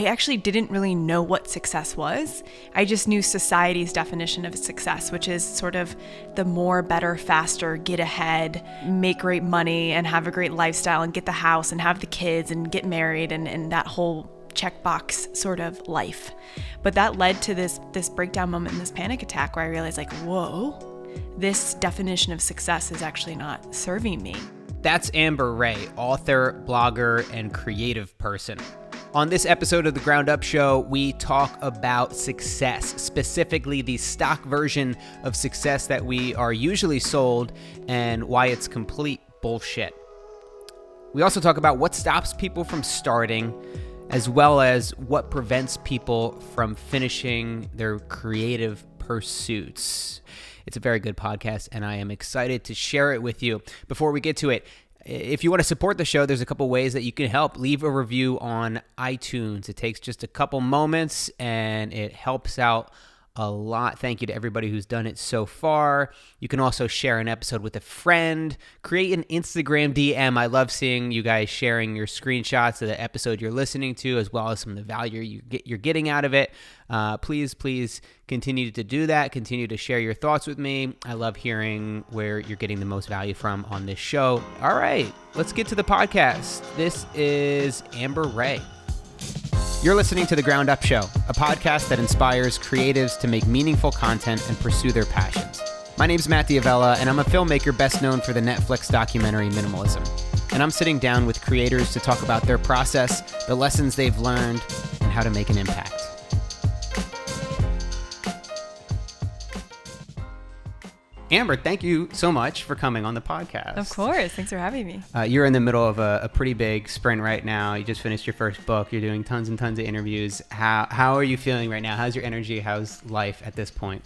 I actually didn't really know what success was. I just knew society's definition of success, which is sort of the more, better, faster, get ahead, make great money and have a great lifestyle and get the house and have the kids and get married and that whole checkbox sort of life. But that led to this breakdown moment and this panic attack where I realized like, whoa, this definition of success is actually not serving me. That's Amber Ray, author, blogger, and creative person. On this episode of The Ground Up Show, we talk about success, specifically the stock version of success that we are usually sold and why it's complete bullshit. We also talk about what stops people from starting, as well as what prevents people from finishing their creative pursuits. It's a very good podcast, and I am excited to share it with you. Before we get to it, if you want to support the show, there's a couple ways that you can help. Leave a review on iTunes. It takes just a couple moments, and it helps out a lot. Thank you to everybody who's done it so far. You can also share an episode with a friend. Create an Instagram DM. I love seeing you guys sharing your screenshots of the episode you're listening to, as well as some of the value you're getting out of it. Please continue to do that. Continue to share your thoughts with me. I love hearing where you're getting the most value from on this show. All right, let's get to the podcast. This is Amber Ray. You're listening to The Ground Up Show, a podcast that inspires creatives to make meaningful content and pursue their passions. My name's Matt Diavella, and I'm a filmmaker best known for the Netflix documentary Minimalism. And I'm sitting down with creators to talk about their process, the lessons they've learned, and how to make an impact. Amber, thank you so much for coming on the podcast. Of course. Thanks for having me. You're in the middle of a pretty big sprint right now. You just finished your first book. You're doing tons and tons of interviews. How are you feeling right now? How's your energy? How's life at this point?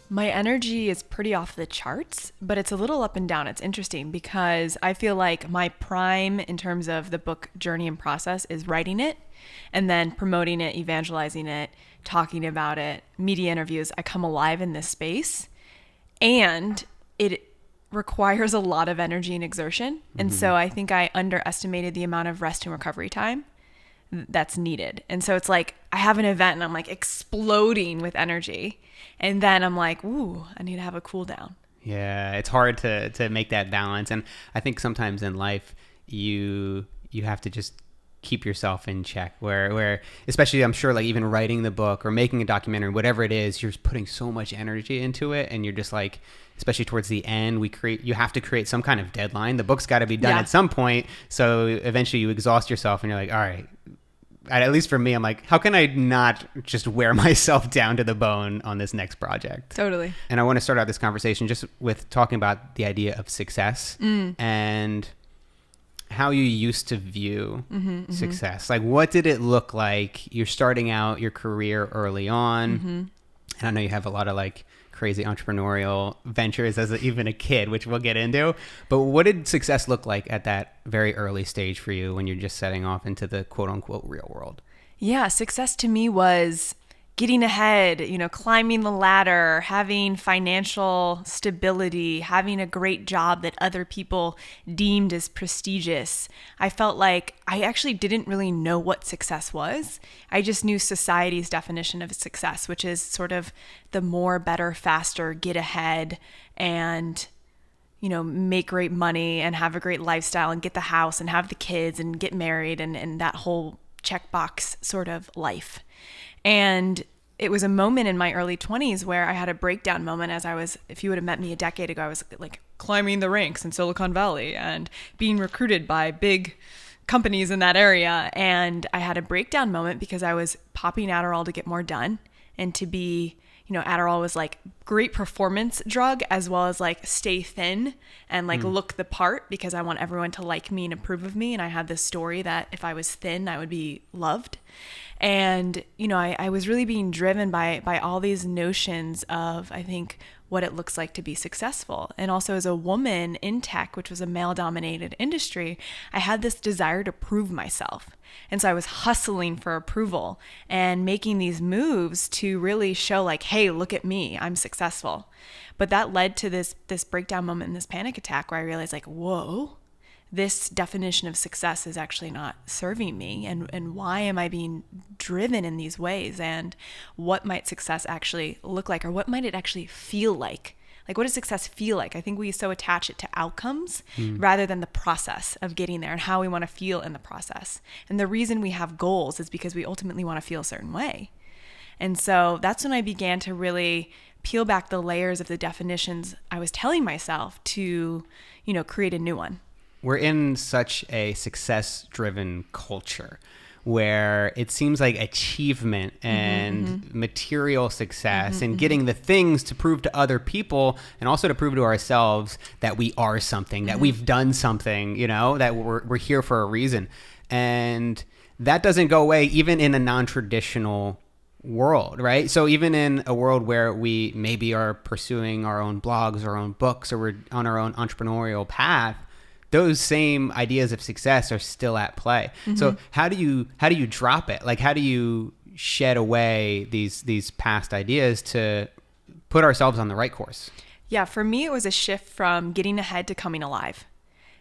My energy is pretty off the charts, but it's a little up and down. It's interesting because I feel like my prime in terms of the book journey and process is writing it and then promoting it, evangelizing it, talking about it, media interviews. I come alive in this space. And it requires a lot of energy and exertion. And so I think I underestimated the amount of rest and recovery time that's needed. And so it's like I have an event and I'm like exploding with energy. And then I'm like, ooh, I need to have a cool down. Yeah, it's hard to make that balance. And I think sometimes in life, you have to just keep yourself in check where especially I'm sure like even writing the book or making a documentary, whatever it is, you're putting so much energy into it, and you're just like, especially towards the end, you have to create some kind of deadline. The book's got to be done at some point, so eventually you exhaust yourself and you're like, all right, at least for me, I'm like, how can I not just wear myself down to the bone on this next project? Totally. And I want to start out this conversation just with talking about the idea of success and how you used to view success. Like, what did it look like? You're starting out your career early on. And I know you have a lot of like crazy entrepreneurial ventures as even a kid, which we'll get into. But what did success look like at that very early stage for you when you're just setting off into the quote unquote real world? Yeah, success to me was getting ahead, climbing the ladder, having financial stability, having a great job that other people deemed as prestigious. I felt like I actually didn't really know what success was. I just knew society's definition of success, which is sort of the more, better, faster, get ahead and make great money and have a great lifestyle and get the house and have the kids and get married and that whole checkbox sort of life. And it was a moment in my early 20s where I had a breakdown moment if you would have met me a decade ago, I was like climbing the ranks in Silicon Valley and being recruited by big companies in that area. And I had a breakdown moment because I was popping Adderall to get more done and to be, Adderall was like great performance drug as well as like stay thin and like look the part because I want everyone to like me and approve of me. And I had this story that if I was thin, I would be loved. And, I was really being driven by all these notions of, I think, what it looks like to be successful. And also as a woman in tech, which was a male-dominated industry, I had this desire to prove myself. And so I was hustling for approval and making these moves to really show like, hey, look at me, I'm successful. But that led to this breakdown moment and this panic attack where I realized like, whoa, this definition of success is actually not serving me, and why am I being driven in these ways, and what might success actually look like, or what might it actually feel like? Like, what does success feel like? I think we so attach it to outcomes rather than the process of getting there and how we want to feel in the process. And the reason we have goals is because we ultimately want to feel a certain way. And so that's when I began to really peel back the layers of the definitions I was telling myself to, create a new one. We're in such a success-driven culture where it seems like achievement and material success and getting the things to prove to other people and also to prove to ourselves that we are something, that we've done something, that we're here for a reason. And that doesn't go away even in a non-traditional world, right? So even in a world where we maybe are pursuing our own blogs, our own books, or we're on our own entrepreneurial path, those same ideas of success are still at play. So how do you drop it? Like, how do you shed away these past ideas to put ourselves on the right course? Yeah, for me, it was a shift from getting ahead to coming alive.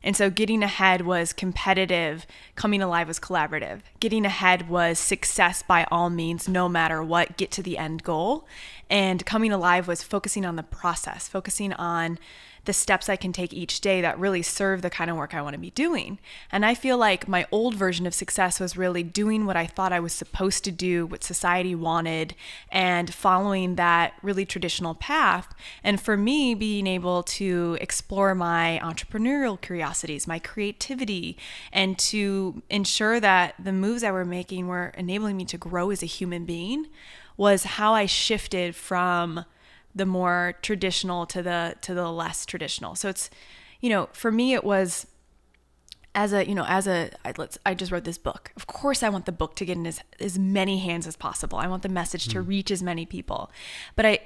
And so getting ahead was competitive, coming alive was collaborative. Getting ahead was success by all means, no matter what, get to the end goal. And coming alive was focusing on the process, focusing on the steps I can take each day that really serve the kind of work I want to be doing. And I feel like my old version of success was really doing what I thought I was supposed to do, what society wanted, and following that really traditional path. And for me, being able to explore my entrepreneurial curiosities, my creativity, and to ensure that the moves I were making were enabling me to grow as a human being was how I shifted from the more traditional to the less traditional. So it's, for me, it was I just wrote this book. Of course, I want the book to get in as many hands as possible. I want the message to reach as many people, but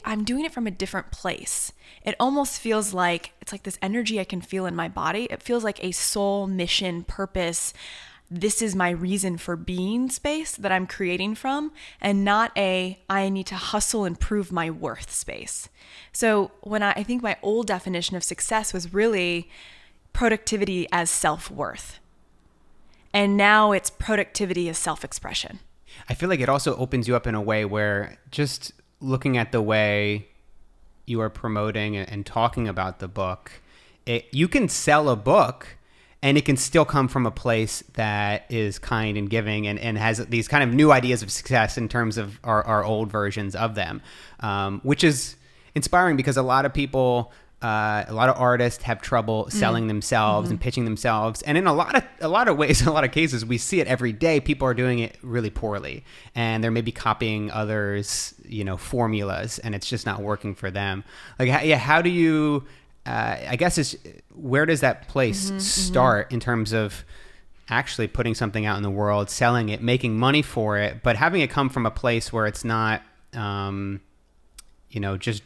I'm doing it from a different place. It almost feels like it's like this energy I can feel in my body. It feels like a soul mission purpose. This is my reason for being space that I'm creating from, and not I need to hustle and prove my worth space. So when I think my old definition of success was really productivity as self-worth. And now it's productivity as self-expression. I feel like it also opens you up in a way where just looking at the way you are promoting and talking about the book, you can sell a book and it can still come from a place that is kind and giving and has these kind of new ideas of success in terms of our old versions of them, which is inspiring because a lot of people, a lot of artists have trouble selling themselves and pitching themselves. And in a lot of ways, in a lot of cases, we see it every day. People are doing it really poorly and they're maybe copying others, formulas, and it's just not working for them. Like, how do you... I guess where does that place start in terms of actually putting something out in the world, selling it, making money for it, but having it come from a place where it's not, just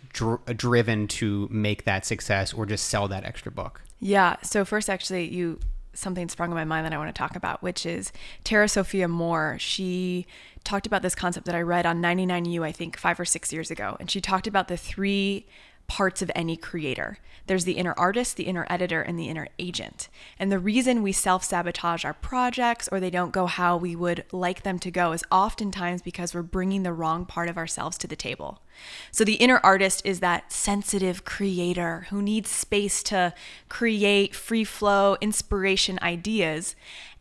driven to make that success or just sell that extra book? Yeah. So first, actually, something sprung in my mind that I want to talk about, which is Tara Sophia Moore. She talked about this concept that I read on 99U, I think 5 or 6 years ago. And she talked about the 3 parts of any creator. There's the inner artist, the inner editor, and the inner agent. And the reason we self-sabotage our projects or they don't go how we would like them to go is oftentimes because we're bringing the wrong part of ourselves to the table. So the inner artist is that sensitive creator who needs space to create free flow, inspiration, ideas.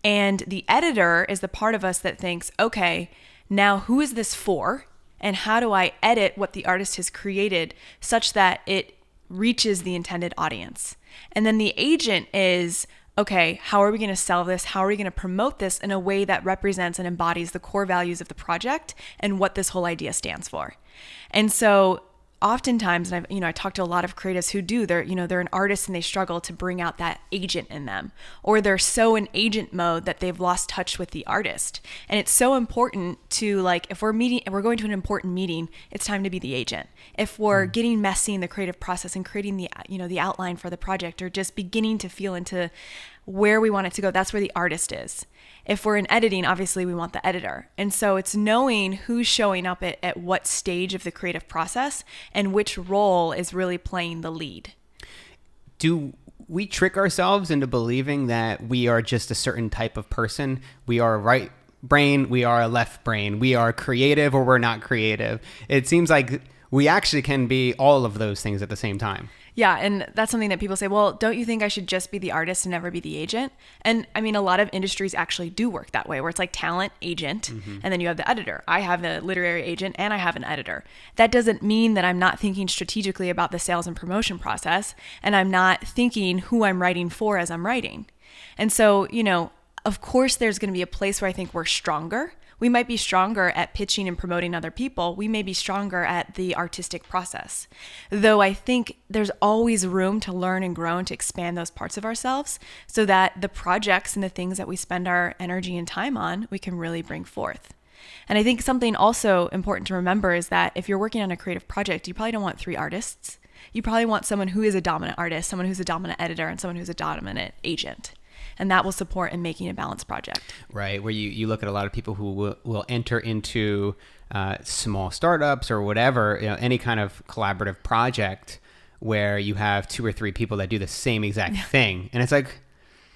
And the editor is the part of us that thinks, okay, now who is this for? And how do I edit what the artist has created such that it reaches the intended audience? And then the agent is, okay, how are we going to sell this? How are we going to promote this in a way that represents and embodies the core values of the project and what this whole idea stands for? And so oftentimes, and I talk to a lot of creatives who do, they're an artist and they struggle to bring out that agent in them, or they're so in agent mode that they've lost touch with the artist. And it's so important to, like, if we're going to an important meeting, it's time to be the agent. If we're getting messy in the creative process and creating the outline for the project, or just beginning to feel into where we want it to go, that's where the artist is. If we're in editing, obviously we want the editor. And so it's knowing who's showing up at what stage of the creative process and which role is really playing the lead. do we trick ourselves into believing that we are just a certain type of person? We are a right brain, we are a left brain, we are creative or we're not creative. It seems like we actually can be all of those things at the same time. Yeah, and that's something that people say, well, don't you think I should just be the artist and never be the agent? And I mean, a lot of industries actually do work that way, where it's like talent, agent, and then you have the editor. I have a literary agent and I have an editor. That doesn't mean that I'm not thinking strategically about the sales and promotion process, and I'm not thinking who I'm writing for as I'm writing. And so, of course, there's going to be a place where I think we're stronger. We might be stronger at pitching and promoting other people. We may be stronger at the artistic process. Though I think there's always room to learn and grow and to expand those parts of ourselves so that the projects and the things that we spend our energy and time on, we can really bring forth. And I think something also important to remember is that if you're working on a creative project, you probably don't want 3 artists. You probably want someone who is a dominant artist, someone who's a dominant editor, and someone who's a dominant agent. And that will support in making a balanced project. Right, where you look at a lot of people who will enter into small startups or whatever, any kind of collaborative project where you have 2 or 3 people that do the same exact thing. And it's like,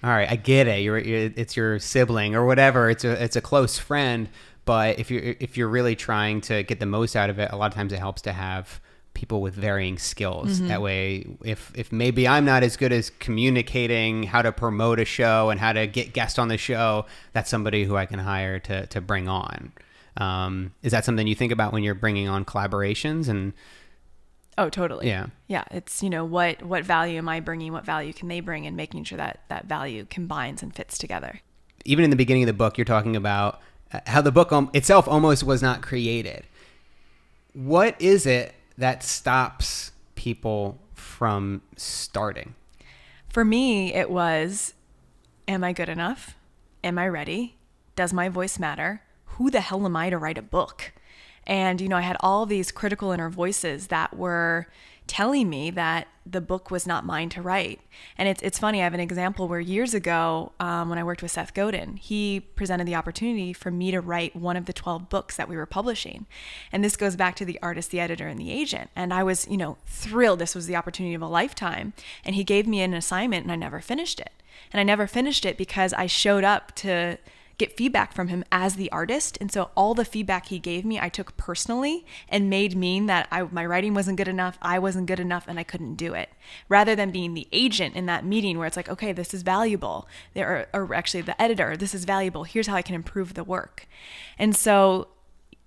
all right, I get it. It's your sibling or whatever. It's a close friend. But if you're really trying to get the most out of it, a lot of times it helps to have people with varying skills. That way, if maybe I'm not as good as communicating how to promote a show and how to get guests on the show, that's somebody who I can hire to bring on. Is that something you think about when you're bringing on collaborations? And oh, totally. Yeah. It's, what value am I bringing? What value can they bring? And making sure that value combines and fits together. Even in the beginning of the book, you're talking about how the book itself almost was not created. What is it that stops people from starting? For me, it was, am I good enough? Am I ready? Does my voice matter? Who the hell am I to write a book? And, I had all these critical inner voices that were telling me that the book was not mine to write. And it's funny, I have an example where years ago, when I worked with Seth Godin, he presented the opportunity for me to write one of the 12 books that we were publishing. And this goes back to the artist, the editor, and the agent. And I was, thrilled. This was the opportunity of a lifetime. And he gave me an assignment and I never finished it. And I never finished it because I showed up to get feedback from him as the artist. And so all the feedback he gave me, I took personally and made mean that my writing wasn't good enough, I wasn't good enough, and I couldn't do it. Rather than being the agent in that meeting where it's like, okay, this is valuable. Or actually the editor, this is valuable. Here's how I can improve the work. And so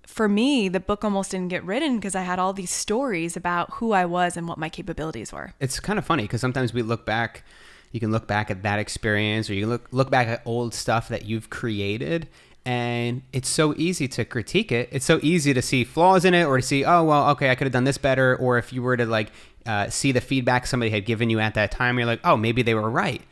for me, the book almost didn't get written because I had all these stories about who I was and what my capabilities were. It's kind of funny because sometimes we look back. You can look back at that experience, or you can look back at old stuff that you've created, and it's so easy to critique it. It's so easy to see flaws in it, or to see, oh, well, okay, I could have done this better. Or if you were to see the feedback somebody had given you at that time, you're like, oh, maybe they were right.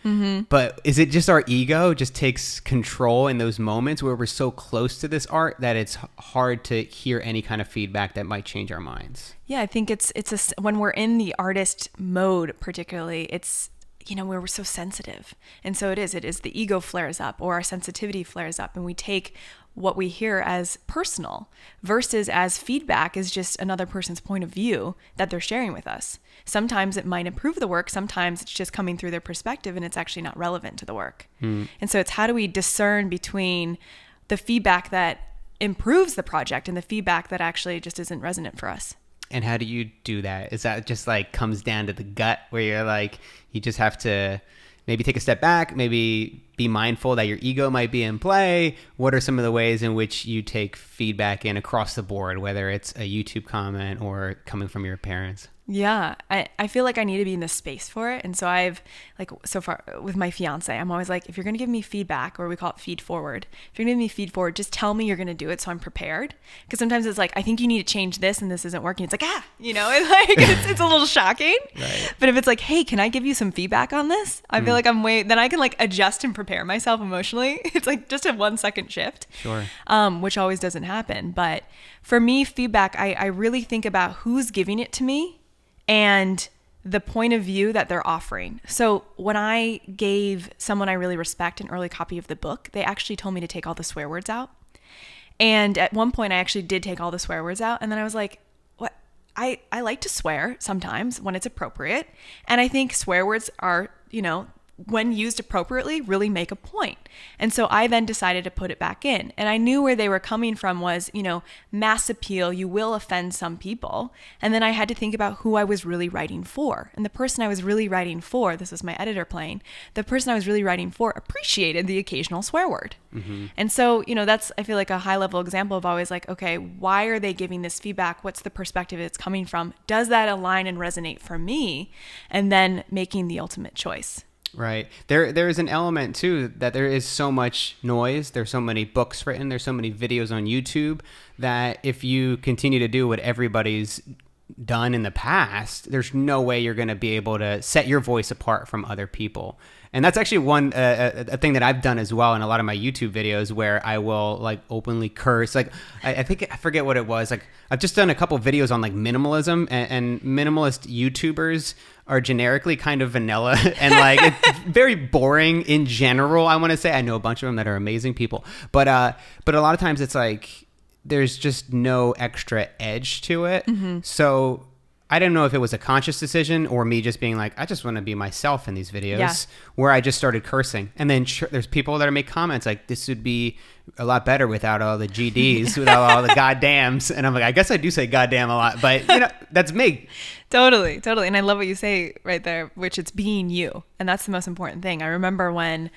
But is it just our ego just takes control in those moments where we're so close to this art that it's hard to hear any kind of feedback that might change our minds? Yeah, I think it's when we're in the artist mode, particularly, it's where we're so sensitive. And so it is the ego flares up, or our sensitivity flares up, and we take what we hear as personal versus as feedback is just another person's point of view that they're sharing with us. Sometimes it might improve the work. Sometimes it's just coming through their perspective and it's actually not relevant to the work. And so it's how do we discern between the feedback that improves the project and the feedback that actually just isn't resonant for us? And how do you do that? Is that just comes down to the gut where you're you just have to maybe take a step back, maybe be mindful that your ego might be in play? What are some of the ways in which you take feedback in across the board, whether it's a YouTube comment or coming from your parents? Yeah, I feel like I need to be in the space for it. And so I've so far with my fiance, I'm always like, if you're going to give me feedback, or we call it feed forward, if you're going to give me feed forward, just tell me you're going to do it so I'm prepared. Because sometimes it's I think you need to change this and this isn't working. It's it's a little shocking. Right. But if it's hey, can I give you some feedback on this? I feel like then I can adjust and prepare myself emotionally. It's just a 1-second shift. Sure. Which always doesn't happen. But for me, feedback, I really think about who's giving it to me and the point of view that they're offering. So when I gave someone I really respect an early copy of the book, they actually told me to take all the swear words out. And at one point I actually did take all the swear words out. And then I was like, what? I like to swear sometimes when it's appropriate. And I think swear words are, when used appropriately, really make a point. And so I then decided to put it back in. And I knew where they were coming from was, mass appeal, you will offend some people. And then I had to think about who I was really writing for. And the person I was really writing for, this is my editor playing, the person I was really writing for appreciated the occasional swear word. Mm-hmm. And so, that's, I feel like a high level example of always like, okay, why are they giving this feedback? What's the perspective it's coming from? Does that align and resonate for me? And then making the ultimate choice. Right. There is an element too that there is so much noise. There's so many books written. There's so many videos on YouTube that if you continue to do what everybody's done in the past, there's no way you're going to be able to set your voice apart from other people. And that's actually one a thing that I've done as well in a lot of my YouTube videos, where I will like openly curse. Like I think I forget what it was. Like I've just done a couple videos on like minimalism, and minimalist YouTubers are generically kind of vanilla and like it's very boring in general. I want to say I know a bunch of them that are amazing people, but a lot of times it's like there's just no extra edge to it. Mm-hmm. So I didn't know if it was a conscious decision or me just being like, I just want to be myself in these videos, where I just started cursing. And then there's people that make comments like, this would be a lot better without all the GDs, without all the goddams. And I'm like, I guess I do say goddamn a lot, but that's me. Totally. And I love what you say right there, which it's being you. And that's the most important thing. I remember when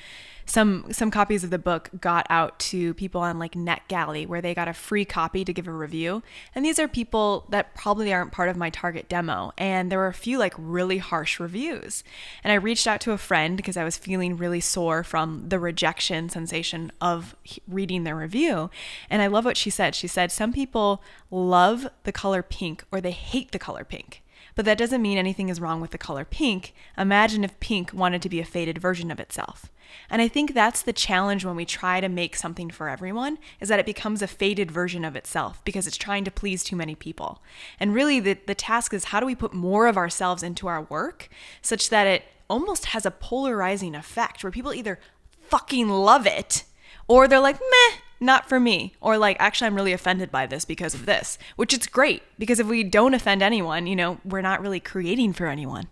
some copies of the book got out to people on like NetGalley, where they got a free copy to give a review. And these are people that probably aren't part of my target demo. And there were a few like really harsh reviews. And I reached out to a friend because I was feeling really sore from the rejection sensation of reading their review. And I love what she said. She said, some people love the color pink or they hate the color pink. But that doesn't mean anything is wrong with the color pink. Imagine if pink wanted to be a faded version of itself. And I think that's the challenge when we try to make something for everyone, is that it becomes a faded version of itself because it's trying to please too many people. And really the task is, how do we put more of ourselves into our work such that it almost has a polarizing effect where people either fucking love it or they're like, meh, not for me. Or like, actually, I'm really offended by this because of this, which it's great because if we don't offend anyone, we're not really creating for anyone.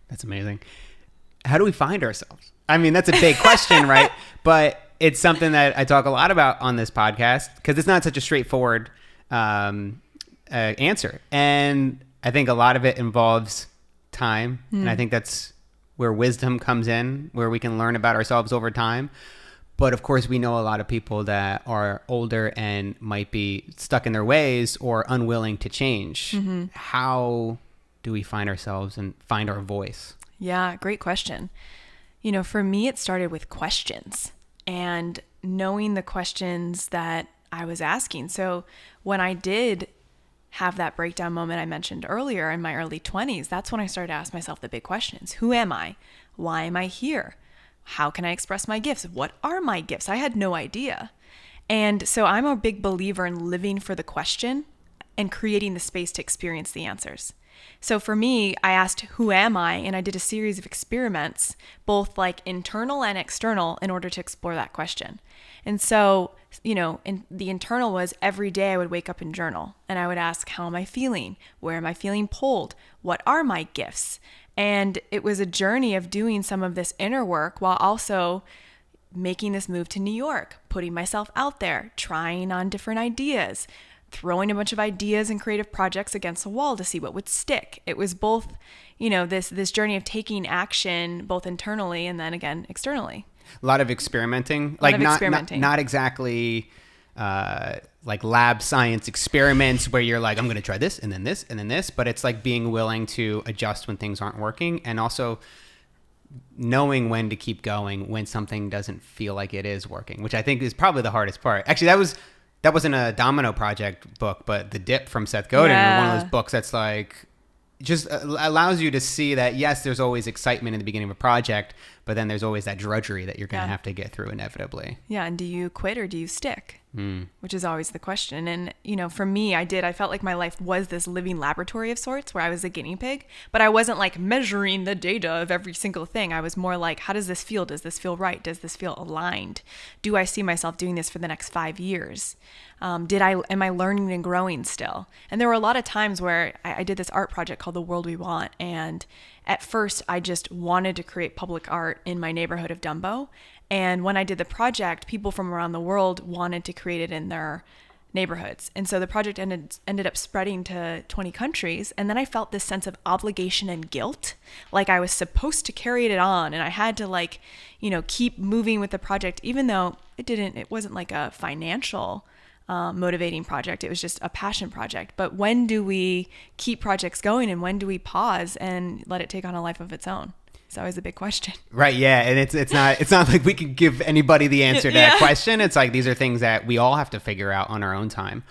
That's amazing. How do we find ourselves? I mean, that's a big question, right? But it's something that I talk a lot about on this podcast because it's not such a straightforward answer. And I think a lot of it involves time. And I think that's where wisdom comes in, where we can learn about ourselves over time. But of course, we know a lot of people that are older and might be stuck in their ways or unwilling to change. Mm-hmm. How do we find ourselves and find our voice? Yeah, great question. For me, it started with questions and knowing the questions that I was asking. So when I did have that breakdown moment I mentioned earlier in my early 20s, that's when I started to ask myself the big questions. Who am I? Why am I here? How can I express my gifts? What are my gifts? I had no idea. And so I'm a big believer in living for the question and creating the space to experience the answers. So for me, I asked, who am I? And I did a series of experiments, both like internal and external, in order to explore that question. And so, the internal was every day I would wake up and journal and I would ask, how am I feeling? Where am I feeling pulled? What are my gifts? And it was a journey of doing some of this inner work while also making this move to New York, putting myself out there, trying on different ideas, throwing a bunch of ideas and creative projects against the wall to see what would stick. It was both, this journey of taking action both internally and then again externally. A lot of experimenting, not exactly like lab science experiments where you're like, I'm going to try this and then this and then this, but it's like being willing to adjust when things aren't working and also knowing when to keep going when something doesn't feel like it is working, which I think is probably the hardest part. Actually, that wasn't a Domino Project book, but The Dip from Seth Godin, one of those books that's like just allows you to see that, yes, there's always excitement in the beginning of a project, but then there's always that drudgery that you're going to have to get through inevitably. Yeah. And do you quit or do you stick? Which is always the question. And, for me, I felt like my life was this living laboratory of sorts where I was a guinea pig, but I wasn't like measuring the data of every single thing. I was more like, how does this feel? Does this feel right? Does this feel aligned? Do I see myself doing this for the next 5 years? Am I learning and growing still? And there were a lot of times where I did this art project called The World We Want. And at first I just wanted to create public art in my neighborhood of Dumbo. And when I did the project, people from around the world wanted to create it in their neighborhoods. And so the project ended up spreading to 20 countries. And then I felt this sense of obligation and guilt, like I was supposed to carry it on. And I had to keep moving with the project, even though it wasn't like a financial motivating project. It was just a passion project. But when do we keep projects going and when do we pause and let it take on a life of its own? It's always a big question. Right. Yeah. And it's not like we could give anybody the answer to that question. It's like, these are things that we all have to figure out on our own time.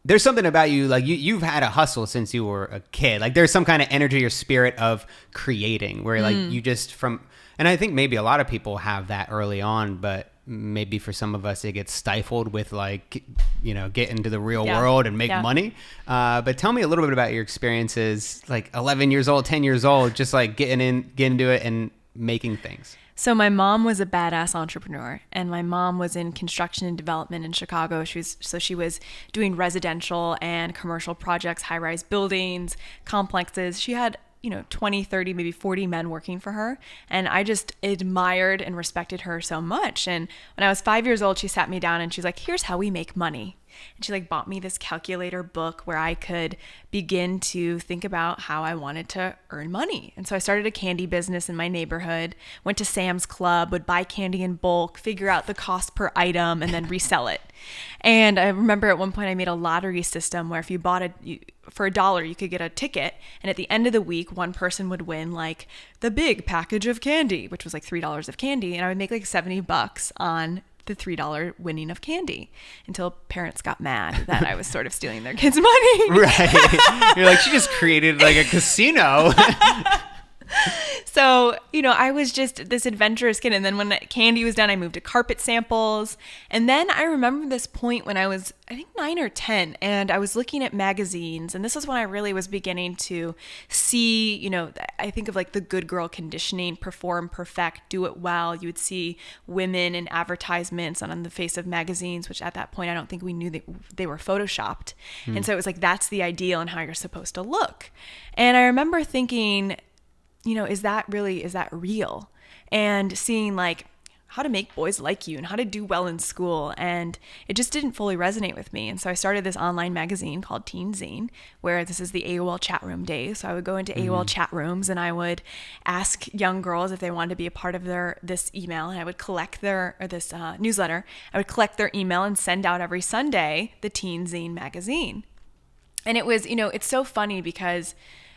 There's something about you, like you've had a hustle since you were a kid. Like there's some kind of energy or spirit of creating where like you just and I think maybe a lot of people have that early on, but maybe for some of us it gets stifled with like, get into the real world and make money. But tell me a little bit about your experiences, like 11 years old, 10 years old, just like getting into it and making things. So my mom was a badass entrepreneur, and my mom was in construction and development in Chicago. She was doing residential and commercial projects, high-rise buildings, complexes. She had 20, 30, maybe 40 men working for her. And I just admired and respected her so much. And when I was 5 years old, she sat me down and she's like, here's how we make money. And she like bought me this calculator book where I could begin to think about how I wanted to earn money. And so I started a candy business in my neighborhood, went to Sam's Club, would buy candy in bulk, figure out the cost per item, and then resell it. And I remember at one point I made a lottery system where if you bought for $1, you could get a ticket. And at the end of the week, one person would win like the big package of candy, which was like $3 of candy. And I would make like $70 on the $3 winning of candy until parents got mad that I was sort of stealing their kids' money. Right. You're like, she just created like a casino. So, I was just this adventurous kid. And then when candy was done, I moved to carpet samples. And then I remember this point when I was, I think 9 or 10, and I was looking at magazines. And this is when I really was beginning to see, I think of like the good girl conditioning, perform, perfect, do it well. You would see women in advertisements on the face of magazines, which at that point, I don't think we knew that they were photoshopped. And so it was like, that's the ideal and how you're supposed to look. And I remember thinking, is that real? And seeing like how to make boys like you and how to do well in school. And it just didn't fully resonate with me. And so I started this online magazine called Teen Zine, where this is the AOL chat room days. So I would go into AOL chat rooms and I would ask young girls if they wanted to be a part of this email. And I would collect this newsletter. I would collect their email and send out every Sunday the Teen Zine magazine. And it was, it's so funny because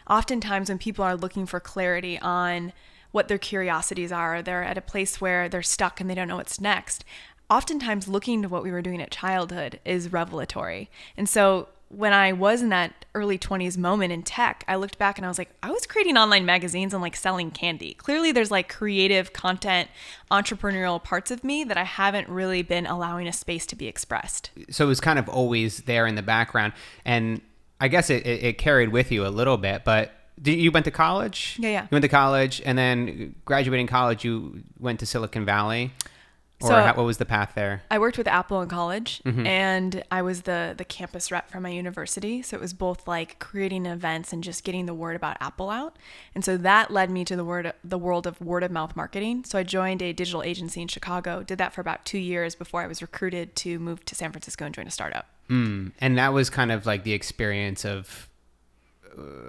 oftentimes when people are looking for clarity on what their curiosities are, they're at a place where they're stuck and they don't know what's next. Oftentimes looking to what we were doing at childhood is revelatory. And so when I was in that early 20s moment in tech, I looked back and I was like, I was creating online magazines and like selling candy. Clearly there's like creative content, entrepreneurial parts of me that I haven't really been allowing a space to be expressed. So it was kind of always there in the background. And I guess it carried with you a little bit, but you went to college? Yeah. You went to college, and then graduating college, you went to Silicon Valley? Or So what was the path there? I worked with Apple in college, and I was the campus rep for my university. So it was both like creating events and just getting the word about Apple out. And so that led me to the world of word of mouth marketing. So I joined a digital agency in Chicago, did that for about 2 years before I was recruited to move to San Francisco and join a startup. And that was kind of like the experience of,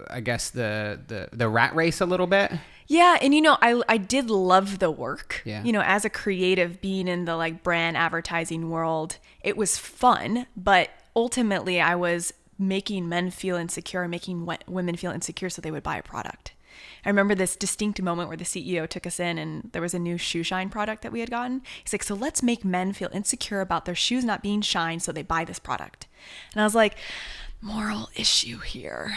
I guess, the rat race a little bit. Yeah. And, I did love the work. Yeah. As a creative, being in the like brand advertising world, it was fun. But ultimately, I was making men feel insecure, making women feel insecure so they would buy a product. I remember this distinct moment where the CEO took us in and there was a new shoe shine product that we had gotten. He's like, so let's make men feel insecure about their shoes not being shined so they buy this product. And I was like, moral issue here.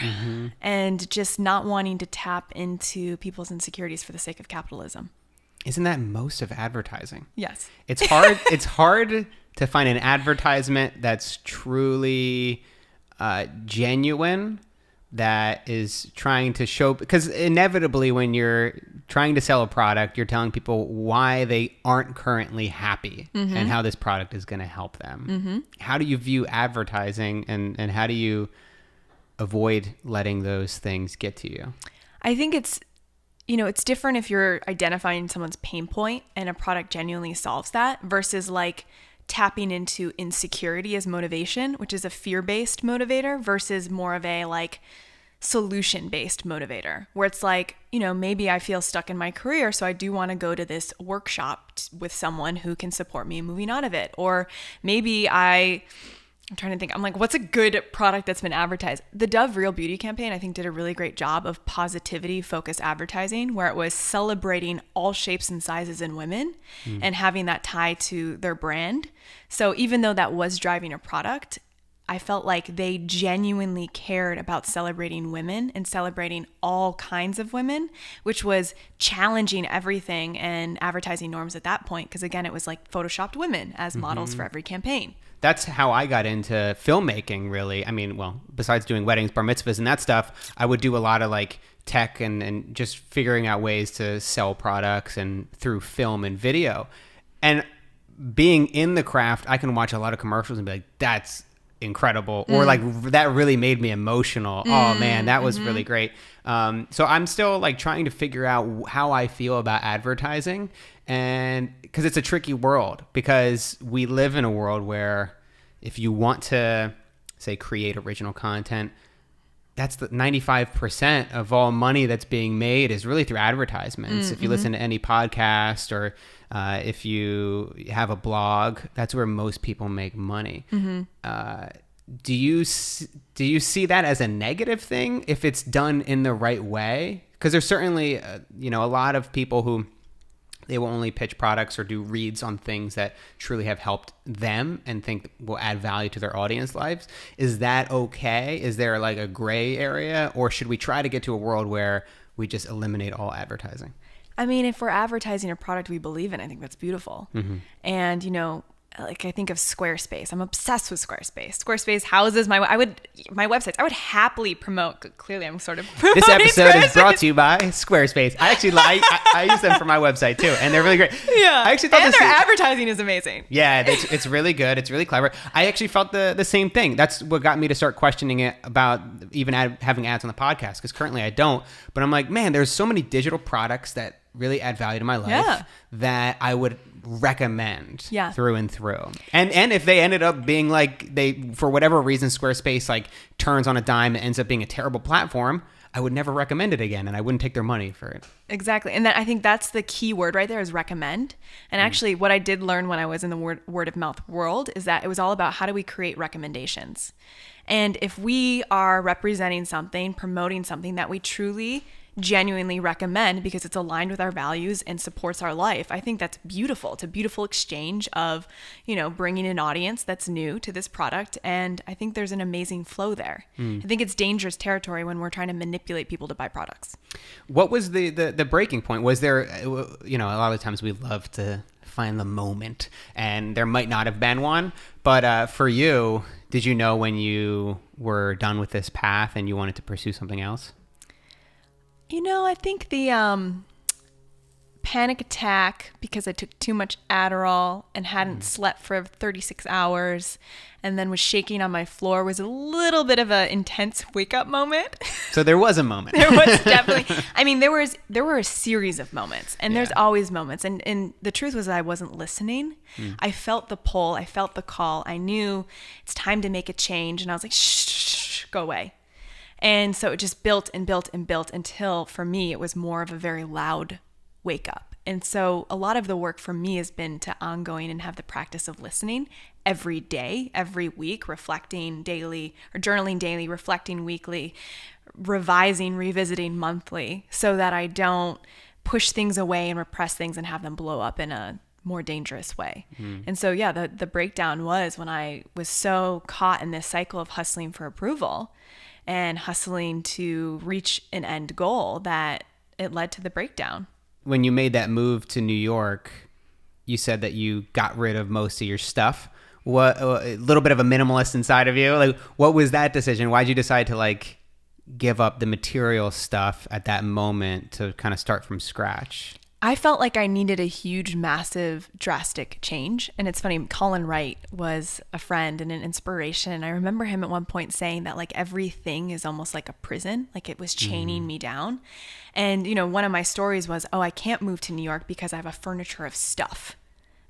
And just not wanting to tap into people's insecurities for the sake of capitalism. Isn't that most of advertising? Yes. It's hard. It's hard to find an advertisement that's truly genuine, that is trying to show, because inevitably when you're trying to sell a product, you're telling people why they aren't currently happy and how this product is going to help them. How do you view advertising, and how do you avoid letting those things get to you? I think it's different if you're identifying someone's pain point and a product genuinely solves that, versus like tapping into insecurity as motivation, which is a fear-based motivator, versus more of a like solution-based motivator, where it's like, maybe I feel stuck in my career, so I do want to go to this workshop with someone who can support me in moving out of it. Or maybe I'm trying to think, I'm like, what's a good product that's been advertised? The Dove Real Beauty campaign, I think, did a really great job of positivity focused advertising, where it was celebrating all shapes and sizes in women and having that tie to their brand. So even though that was driving a product, I felt like they genuinely cared about celebrating women and celebrating all kinds of women, which was challenging everything and advertising norms at that point. Because again, it was like photoshopped women as models for every campaign. That's how I got into filmmaking, really. I mean, well, besides doing weddings, bar mitzvahs, and that stuff, I would do a lot of like tech and just figuring out ways to sell products and through film and video. And being in the craft, I can watch a lot of commercials and be like, that's incredible. Or like, that really made me emotional. Oh man, that was really great. So I'm still like trying to figure out how I feel about advertising. And because it's a tricky world, because we live in a world where if you want to, say, create original content, that's the 95% of all money that's being made is really through advertisements. If you listen to any podcast, or if you have a blog, that's where most people make money. Do you see that as a negative thing if it's done in the right way? Because there's certainly a lot of people who, they will only pitch products or do reads on things that truly have helped them and think will add value to their audience lives. Is that okay? Is there like a gray area, or should we try to get to a world where we just eliminate all advertising? I mean, if we're advertising a product we believe in, I think that's beautiful. And, like I think of Squarespace. I'm obsessed with Squarespace. Squarespace houses my websites. I would happily promote. Clearly, I'm sort of promoting This episode Squarespace. is brought to you by Squarespace. I actually I use them for my website too, and they're really great. Yeah, I actually thought and their advertising is amazing. Yeah, it's really good. It's really clever. I actually felt the same thing. That's what got me to start questioning it about even having ads on the podcast, because currently I don't. But I'm like, man, there's so many digital products that really add value to my life that I would recommend through and through. And if they ended up being like, for whatever reason, Squarespace like turns on a dime and ends up being a terrible platform, I would never recommend it again, and I wouldn't take their money for it. Exactly. And I think that's the key word right there, is recommend. And actually what I did learn when I was in the word of mouth world is that it was all about how do we create recommendations. And if we are representing something, promoting something that we truly genuinely recommend because it's aligned with our values and supports our life, I think that's beautiful. It's a beautiful exchange of, bringing an audience that's new to this product. And I think there's an amazing flow there. I think it's dangerous territory when we're trying to manipulate people to buy products. What was the breaking point? Was there, a lot of times we love to find the moment, and there might not have been one, but for you, did you know when you were done with this path and you wanted to pursue something else? I think the panic attack because I took too much Adderall and hadn't slept for 36 hours and then was shaking on my floor was a little bit of an intense wake-up moment. So there was a moment. There was definitely. I mean, there were a series of moments, and there's always moments. And the truth was that I wasn't listening. I felt the pull. I felt the call. I knew it's time to make a change, and I was like, shh, go away. And so it just built and built and built until, for me, it was more of a very loud wake up. And so a lot of the work for me has been to ongoing and have the practice of listening every day, every week, reflecting daily or journaling daily, reflecting weekly, revising, revisiting monthly, so that I don't push things away and repress things and have them blow up in a more dangerous way. And so, the breakdown was when I was so caught in this cycle of hustling for approval and hustling to reach an end goal that it led to the breakdown. when you made that move to New York, you said that you got rid of most of your stuff. What, a little bit of a minimalist inside of you? Like, what was that decision? Why'd you decide to like give up the material stuff at that moment to kind of start from scratch? I felt like I needed a huge, massive, drastic change. And it's funny, Colin Wright was a friend and an inspiration. I remember him at one point saying that like everything is almost like a prison, like it was chaining me down. And, you know, one of my stories was, I can't move to New York because I have a furniture of stuff.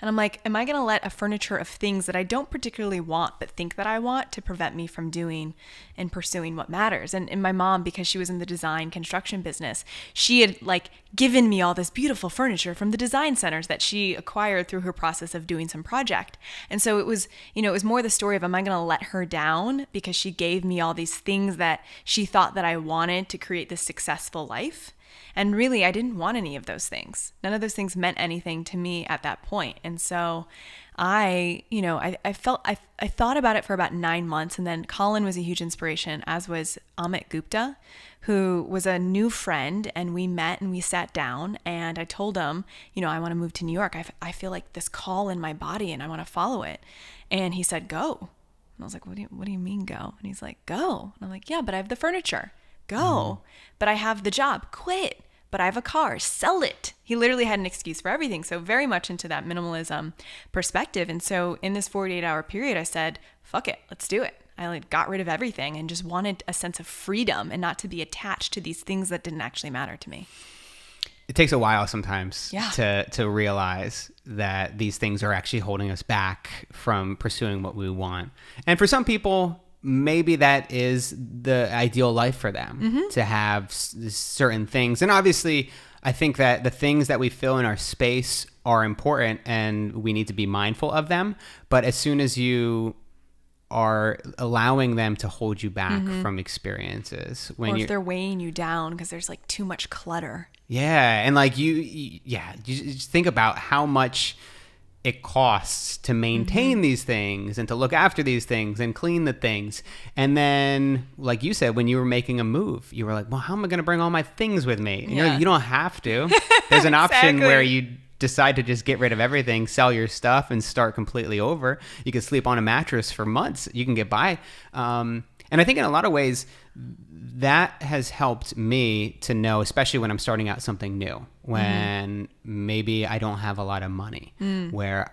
And I'm like, am I going to let a furniture of things that I don't particularly want, but think that I want, to prevent me from doing and pursuing what matters? And my mom, because she was in the design construction business, she had like given me all this beautiful furniture from the design centers that she acquired through her process of doing some project. And so it was, you know, it was more the story of, am I going to let her down because she gave me all these things that she thought that I wanted to create this successful life? And really, I didn't want any of those things. None of those things meant anything to me at that point. And so I thought about it for about 9 months. And then Colin was a huge inspiration, as was Amit Gupta, who was a new friend. And we met and we sat down and I told him, you know, I want to move to New York. I feel like this call in my body and I want to follow it. And he said, go. And I was like, what do you mean go? And he's like, go. And I'm like, yeah, but I have the furniture. Go. But I have the job. Quit. But I have a car. Sell it. He literally had an excuse for everything. So very much into that minimalism perspective. And so in this 48-hour period, I said, fuck it. Let's do it. I like got rid of everything and just wanted a sense of freedom and not to be attached to these things that didn't actually matter to me. It takes a while sometimes Yeah. to realize that these things are actually holding us back from pursuing what we want. And for some people, maybe that is the ideal life for them, to have certain things. And obviously, I think that the things that we feel in our space are important and we need to be mindful of them. But as soon as you are allowing them to hold you back from experiences, or if they're weighing you down because there's like too much clutter. Yeah. And like you just think about how much it costs to maintain these things and to look after these things and clean the things. And then, like you said, when you were making a move, you were like, well, how am I going to bring all my things with me? You know, you don't have to. There's an option where you decide to just get rid of everything, sell your stuff, and start completely over. You can sleep on a mattress for months. You can get by. And I think in a lot of ways, that has helped me to know, especially when I'm starting out something new, when maybe I don't have a lot of money, where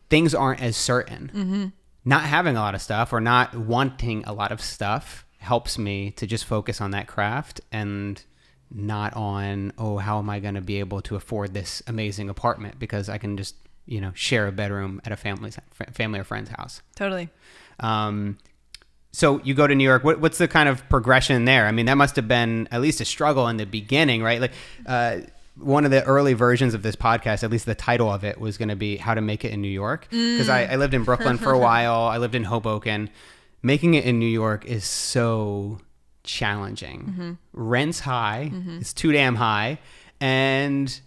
things aren't as certain. Not having a lot of stuff or not wanting a lot of stuff helps me to just focus on that craft and not on, how am I going to be able to afford this amazing apartment because I can just, share a bedroom at a family or friend's house. Totally. So you go to New York. What's the kind of progression there? I mean, that must have been at least a struggle in the beginning, right? Like one of the early versions of this podcast, at least the title of it, was going to be How to Make It in New York. Because I lived in Brooklyn for a while. I lived in Hoboken. Making it in New York is so challenging. Rent's high. It's too damn high. And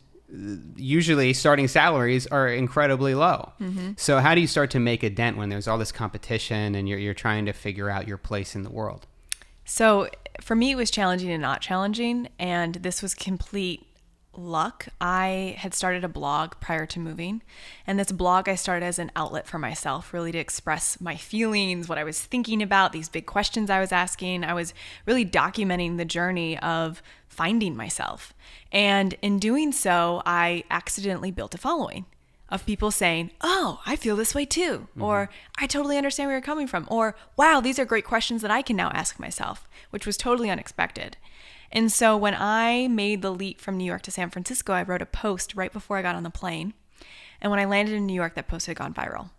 usually starting salaries are incredibly low. So how do you start to make a dent when there's all this competition and you're trying to figure out your place in the world? So for me, it was challenging and not challenging. And this was complete luck. I had started a blog prior to moving. And this blog I started as an outlet for myself, really to express my feelings, what I was thinking about, these big questions I was asking. I was really documenting the journey of finding myself. And in doing so, I accidentally built a following of people saying, oh, I feel this way too. Or I totally understand where you're coming from. Or, wow, these are great questions that I can now ask myself, which was totally unexpected. And so when I made the leap from New York to San Francisco, I wrote a post right before I got on the plane. And when I landed in New York, that post had gone viral.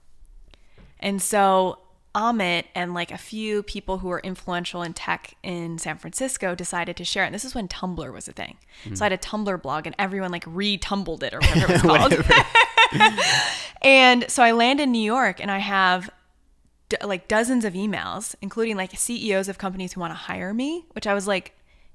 And so Amit and like a few people who were influential in tech in San Francisco decided to share it. And this is when Tumblr was a thing. So I had a Tumblr blog and everyone like re-tumbled it or whatever it was called. And so I land in New York and I have like dozens of emails, including like CEOs of companies who want to hire me, which I was like,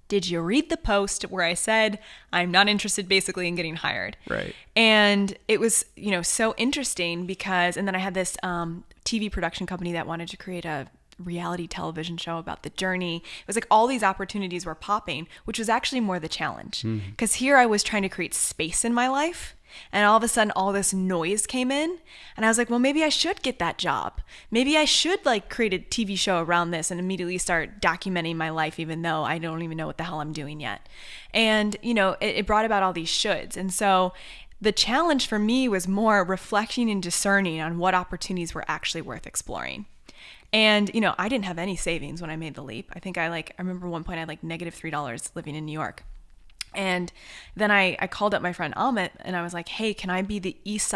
did you read the post where I said I'm not interested basically in getting hired? Right. And it was, so interesting because, and then I had this TV production company that wanted to create a reality television show about the journey. It was like all these opportunities were popping, which was actually more the challenge. Because here I was trying to create space in my life. And all of a sudden, all this noise came in. And I was like, well, maybe I should get that job. Maybe I should like create a TV show around this and immediately start documenting my life, even though I don't even know what the hell I'm doing yet. And, it brought about all these shoulds. And so the challenge for me was more reflecting and discerning on what opportunities were actually worth exploring. And, I didn't have any savings when I made the leap. I think I remember one point I had negative $3 living in New York. And then I called up my friend Amit and I was like, hey, can I be the East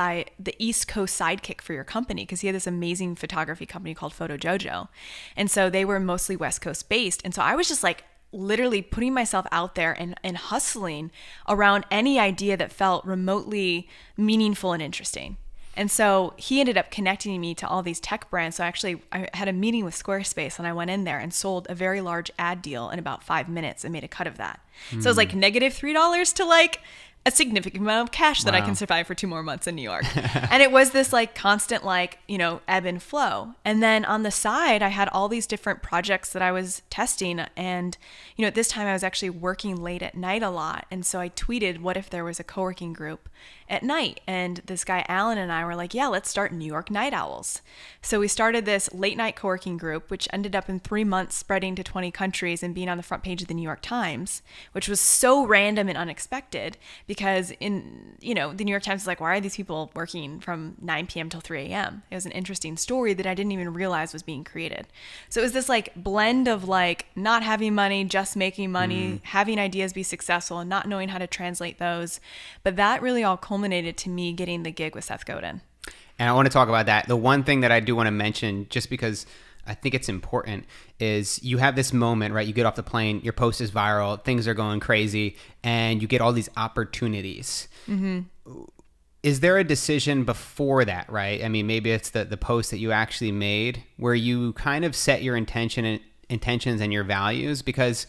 Coast sidekick for your company? Because he had this amazing photography company called Photo Jojo. And so they were mostly West Coast based. And so I was just literally putting myself out there and hustling around any idea that felt remotely meaningful and interesting. And so he ended up connecting me to all these tech brands. So I had a meeting with Squarespace and I went in there and sold a very large ad deal in about 5 minutes and made a cut of that. So it was negative $3 to a significant amount of cash that I can survive for 2 more months in New York. And it was this constant ebb and flow. And then on the side, I had all these different projects that I was testing. And, at this time I was actually working late at night a lot. And so I tweeted, what if there was a co-working group at night? And this guy, Alan, and I were like, yeah, let's start New York Night Owls. So we started this late night co-working group, which ended up in 3 months spreading to 20 countries and being on the front page of the New York Times, which was so random and unexpected because the New York Times is like, why are these people working from 9 p.m. till 3 a.m.? It was an interesting story that I didn't even realize was being created. So it was this blend of not having money, just making money, having ideas be successful and not knowing how to translate those. But that really all culminated to me getting the gig with Seth Godin. And I want to talk about that. The one thing that I do want to mention, just because I think it's important, is you have this moment, right? You get off the plane, your post is viral, things are going crazy, and you get all these opportunities. Is there a decision before that, right? I mean, maybe it's the post that you actually made where you kind of set your intentions and your values, because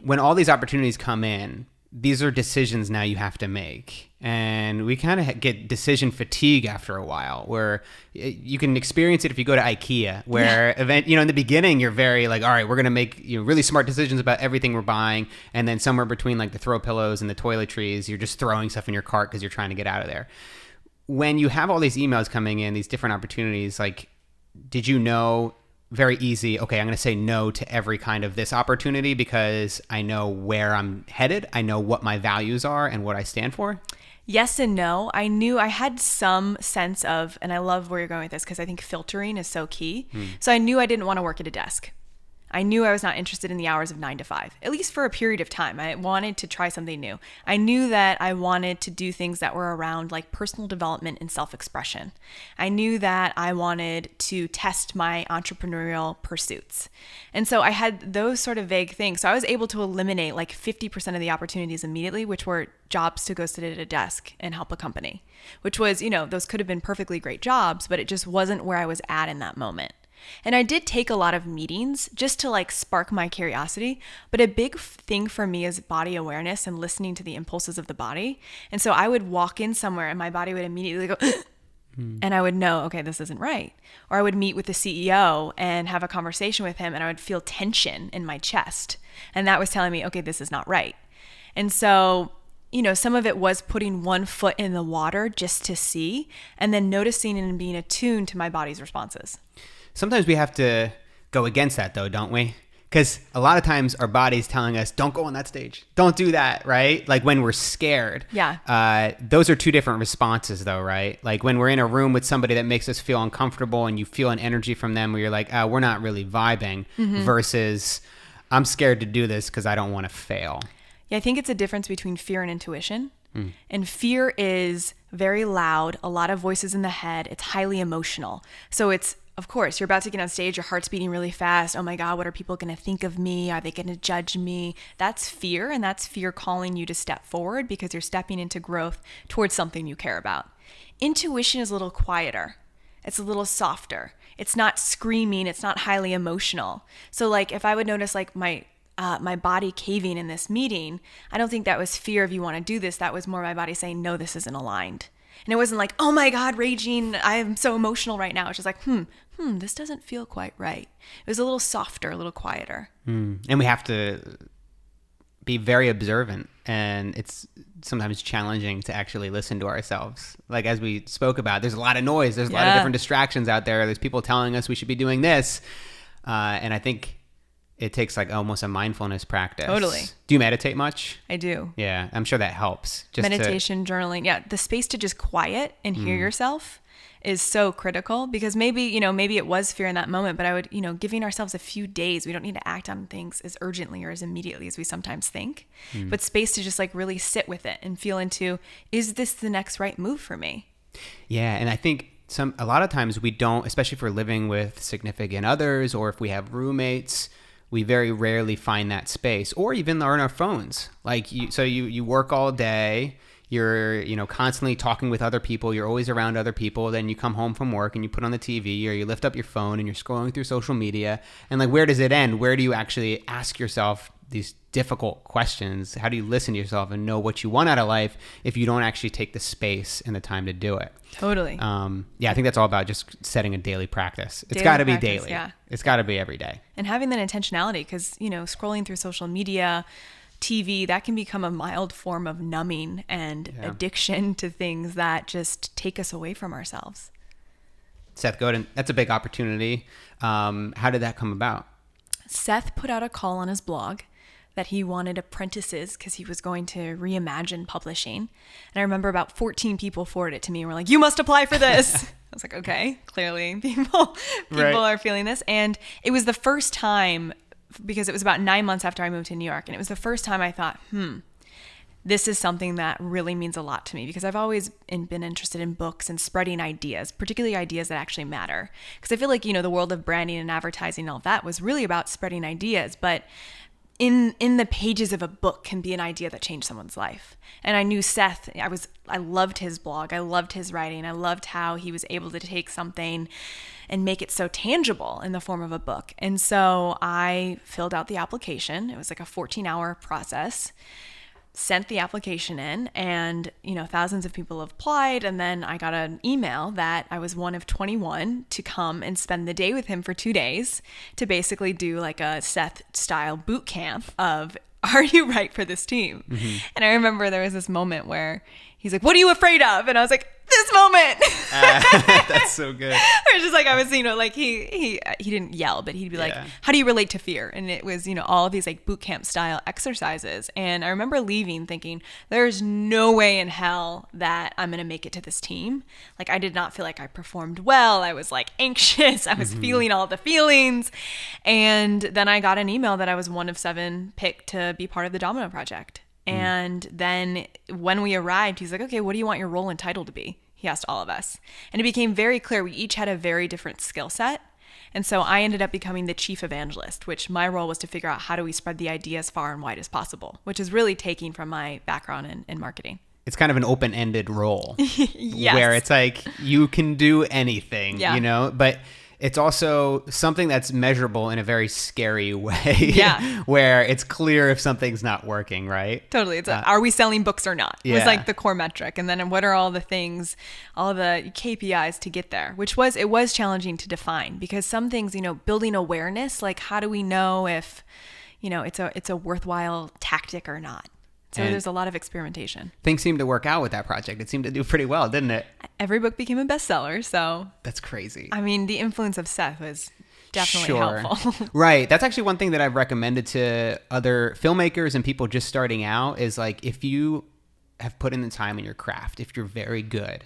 when all these opportunities come in, these are decisions now you have to make. And we kind of get decision fatigue after a while, where you can experience it if you go to IKEA, where in the beginning, you're very all right, we're going to make really smart decisions about everything we're buying. And then somewhere between the throw pillows and the toiletries, you're just throwing stuff in your cart because you're trying to get out of there. When you have all these emails coming in, these different opportunities, did you know very easy, okay, I'm going to say no to every kind of this opportunity because I know where I'm headed, I know what my values are and what I stand for? Yes and no. I knew I had some sense of, and I love where you're going with this because I think filtering is so key. So I knew I didn't want to work at a desk. I knew I was not interested in the hours of 9 to 5, at least for a period of time. I wanted to try something new. I knew that I wanted to do things that were around personal development and self-expression. I knew that I wanted to test my entrepreneurial pursuits. And so I had those sort of vague things. So I was able to eliminate 50% of the opportunities immediately, which were jobs to go sit at a desk and help a company, which was, those could have been perfectly great jobs, but it just wasn't where I was at in that moment. And I did take a lot of meetings just to spark my curiosity. But a big thing for me is body awareness and listening to the impulses of the body. And so I would walk in somewhere and my body would immediately go, and I would know, okay, this isn't right. Or I would meet with the CEO and have a conversation with him and I would feel tension in my chest. And that was telling me, okay, this is not right. And so, some of it was putting one foot in the water just to see, and then noticing and being attuned to my body's responses. Sometimes we have to go against that though, don't we? Because a lot of times our body's telling us, don't go on that stage. Don't do that, right? When we're scared. Yeah. Those are two different responses though, right? When we're in a room with somebody that makes us feel uncomfortable and you feel an energy from them where you're like, we're not really vibing, versus I'm scared to do this because I don't want to fail. Yeah, I think it's a difference between fear and intuition. And fear is very loud, a lot of voices in the head. It's highly emotional. So it's, of course, you're about to get on stage, your heart's beating really fast. Oh my God, what are people going to think of me? Are they going to judge me? That's fear, and that's fear calling you to step forward because you're stepping into growth towards something you care about. Intuition is a little quieter. It's a little softer. It's not screaming. It's not highly emotional. So if I would notice my body caving in this meeting, I don't think that was fear of you want to do this. That was more my body saying, no, this isn't aligned. And it wasn't oh my God, raging, I am so emotional right now. It's just this doesn't feel quite right. It was a little softer, a little quieter. And we have to be very observant, and it's sometimes challenging to actually listen to ourselves. Like, as we spoke about, there's a lot of noise. There's a lot of different distractions out there. There's people telling us we should be doing this. And I think it takes like almost a mindfulness practice. Totally. Do you meditate much? I do. Yeah, I'm sure that helps. Meditation, journaling. Yeah, the space to just quiet and hear yourself is so critical, because maybe it was fear in that moment, but I would, giving ourselves a few days. We don't need to act on things as urgently or as immediately as we sometimes think, but space to just like really sit with it and feel into, is this the next right move for me? Yeah, and I think a lot of times we don't, especially if we're living with significant others or if we have roommates, we very rarely find that space, or even on our phones. Like you work all day, you're constantly talking with other people, you're always around other people, then you come home from work and you put on the TV or you lift up your phone and you're scrolling through social media, and like, where does it end? Where do you actually ask yourself these difficult questions? How do you listen to yourself and know what you want out of life if you don't actually take the space and the time to do it? Totally. Yeah, I think that's all about just setting a daily practice. It's got to be daily. Yeah. It's got to be every day. And having that intentionality, because, scrolling through social media, TV, that can become a mild form of numbing and addiction to things that just take us away from ourselves. Seth Godin, that's a big opportunity. How did that come about? Seth put out a call on his blog that he wanted apprentices because he was going to reimagine publishing. And I remember about 14 people forwarded it to me and were like, you must apply for this. I was like, okay, clearly people are feeling this. And it was the first time, because it was about 9 months after I moved to New York, and it was the first time I thought, this is something that really means a lot to me, because I've always been interested in books and spreading ideas, particularly ideas that actually matter. Because I feel like, the world of branding and advertising and all that was really about spreading ideas, but in the pages of a book can be an idea that changed someone's life. And I knew Seth, I loved his blog. I loved his writing. I loved how he was able to take something and make it so tangible in the form of a book. And so I filled out the application. It was like a 14-hour process. Sent the application in, and thousands of people applied, and then I got an email that I was one of 21 to come and spend the day with him for 2 days to basically do like a Seth style boot camp of, are you right for this team? Mm-hmm. And I remember there was this moment where he's like, what are you afraid of? And I was like, this moment. That's so good. Or just like, I was, like he didn't yell, but he'd be like, how do you relate to fear? And it was, all of these like boot camp style exercises. And I remember leaving thinking, there's no way in hell that I'm going to make it to this team. Like, I did not feel like I performed well. I was like anxious. I was feeling all the feelings. And then I got an email that I was one of 7 picked to be part of the Domino Project. And then when we arrived, he's like, okay, what do you want your role and title to be? He asked all of us. And it became very clear we each had a very different skill set. And so I ended up becoming the chief evangelist, which my role was to figure out how do we spread the idea as far and wide as possible, which is really taking from my background in marketing. It's kind of an open-ended role. Yes. Where it's like you can do anything, but it's also something that's measurable in a very scary way. Yeah. Where it's clear if something's not working, right? Totally. It's are we selling books or not? It was like the core metric. And then what are all the things, all the KPIs to get there, it was challenging to define, because some things, building awareness, like how do we know if, it's a worthwhile tactic or not? So there's a lot of experimentation. Things seemed to work out with that project. It seemed to do pretty well, didn't it? Every book became a bestseller, so... That's crazy. I mean, the influence of Seth was definitely helpful. Right. That's actually one thing that I've recommended to other filmmakers and people just starting out is like, if you have put in the time in your craft, if you're very good,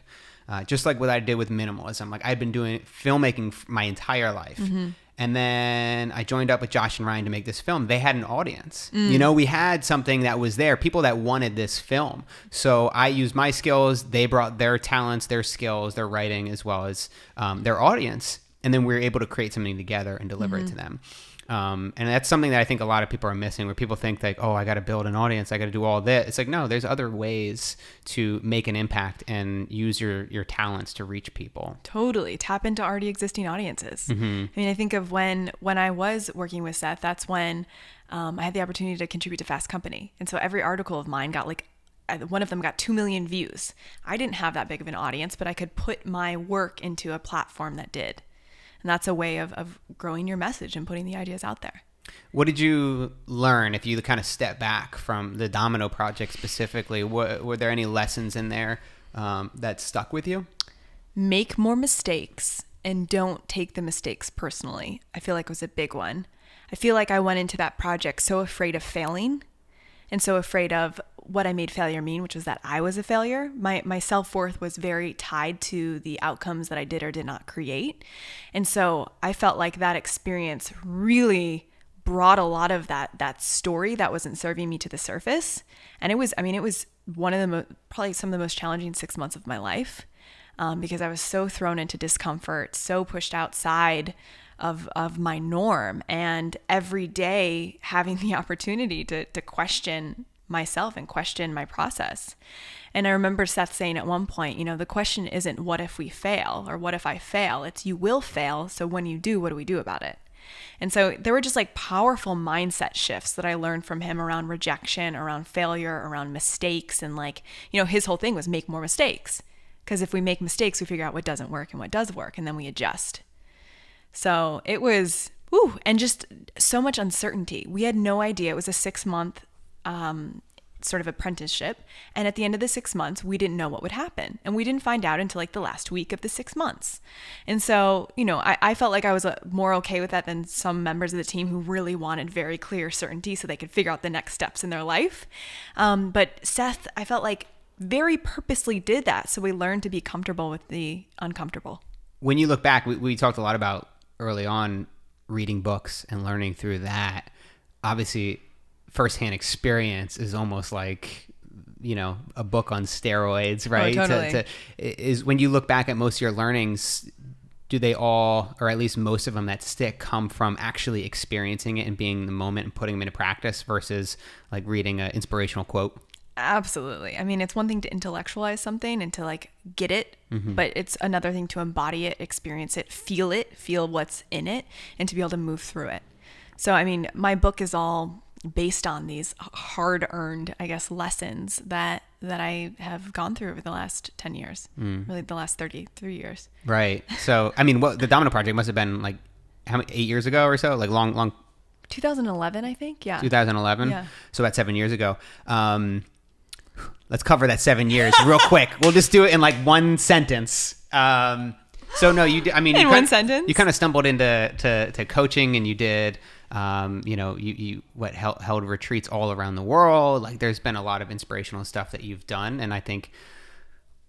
just like what I did with minimalism, like I've been doing filmmaking my entire life. Mm-hmm. And then I joined up with Josh and Ryan to make this film. They had an audience. We had something that was there, people that wanted this film. So I used my skills. They brought their talents, their skills, their writing, as well as their audience. And then we were able to create something together and deliver it to them. And that's something that I think a lot of people are missing, where people think like, oh, I got to build an audience. I got to do all this. It's like, no, there's other ways to make an impact and use your talents to reach people. Totally. Tap into already existing audiences. Mm-hmm. I mean, I think of when I was working with Seth, that's when I had the opportunity to contribute to Fast Company. And so every article of mine got one of them got 2 million views. I didn't have that big of an audience, but I could put my work into a platform that did. And that's a way of growing your message and putting the ideas out there. What did you learn if you kind of step back from the Domino Project specifically? Were there any lessons in there that stuck with you? Make more mistakes and don't take the mistakes personally. I feel like it was a big one. I feel like I went into that project so afraid of failing and so afraid of what I made failure mean, which was that I was a failure. My self-worth was very tied to the outcomes that I did or did not create. And so I felt like that experience really brought a lot of that story that wasn't serving me to the surface. And it was one of the probably some of the most challenging 6 months of my life, because I was so thrown into discomfort, so pushed outside of my norm, and every day having the opportunity to question myself and question my process. And I remember Seth saying at one point, the question isn't what if we fail or what if I fail? It's you will fail. So when you do, what do we do about it? And so there were just like powerful mindset shifts that I learned from him around rejection, around failure, around mistakes. And his whole thing was make more mistakes. Because if we make mistakes, we figure out what doesn't work and what does work, and then we adjust. So it was, and just so much uncertainty. We had no idea. It was a 6-month sort of apprenticeship. And at the end of the 6 months, we didn't know what would happen. And we didn't find out until like the last week of the 6 months. And so, I felt like I was more okay with that than some members of the team who really wanted very clear certainty so they could figure out the next steps in their life. But Seth, I felt like very purposely did that. So we learned to be comfortable with the uncomfortable. When you look back, we talked a lot about early on reading books and learning through that. Obviously, firsthand experience is almost like, a book on steroids, right? Oh, totally. Is when you look back at most of your learnings, do they all, or at least most of them that stick, come from actually experiencing it and being in the moment and putting them into practice versus like reading an inspirational quote? Absolutely. I mean, it's one thing to intellectualize something and to like get it, but it's another thing to embody it, experience it, feel what's in it, and to be able to move through it. So, I mean, my book is all based on these hard-earned, I guess, lessons that I have gone through over the last 10 years, really the last 33 years. Right. So, I mean, the Domino Project must have been like, how many, 8 years ago or so? Like long. 2011, I think. Yeah. 2011. Yeah. So about 7 years ago. Let's cover that 7 years real quick. We'll just do it in like one sentence. So no, in one sentence, you kind of stumbled into coaching, and you did, you held retreats all around the world. Like there's been a lot of inspirational stuff that you've done. And I think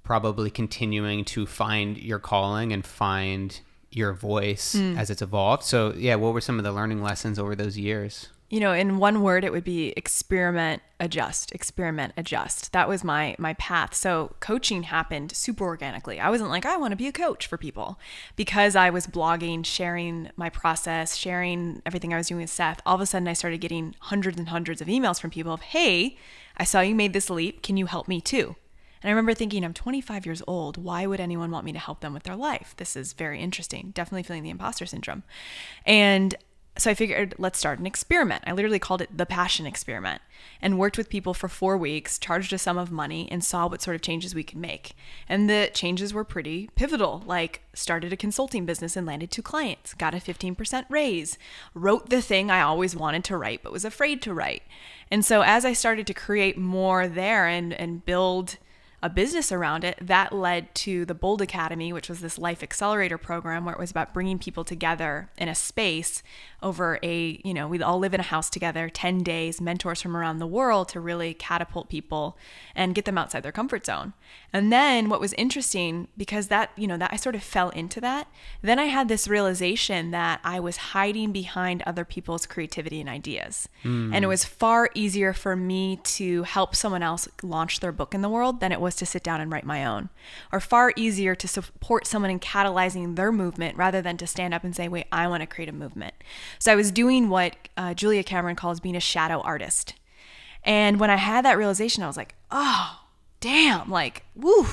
probably continuing to find your calling and find your voice as it's evolved. So yeah, what were some of the learning lessons over those years? In one word, it would be experiment, adjust, experiment, adjust. That was my path. So coaching happened super organically. I wasn't like, I want to be a coach for people, because I was blogging, sharing my process, sharing everything I was doing with Seth. All of a sudden I started getting hundreds and hundreds of emails from people of, hey, I saw you made this leap. Can you help me too? And I remember thinking, I'm 25 years old. Why would anyone want me to help them with their life? This is very interesting. Definitely feeling the imposter syndrome. And so I figured, let's start an experiment. I literally called it the passion experiment, and worked with people for 4 weeks, charged a sum of money, and saw what sort of changes we could make. And the changes were pretty pivotal, like started a consulting business and landed 2 clients, got a 15% raise, wrote the thing I always wanted to write but was afraid to write. And so as I started to create more there and build a business around it, that led to the Bold Academy, which was this life accelerator program where it was about bringing people together in a space over we'd all live in a house together, 10 days, mentors from around the world to really catapult people and get them outside their comfort zone. And then what was interesting, because that I sort of fell into that, then I had this realization that I was hiding behind other people's creativity and ideas. And it was far easier for me to help someone else launch their book in the world than it was to sit down and write my own, or far easier to support someone in catalyzing their movement rather than to stand up and say, wait, I want to create a movement. So I was doing what Julia Cameron calls being a shadow artist. And when I had that realization, I was like, oh, damn, like, woo.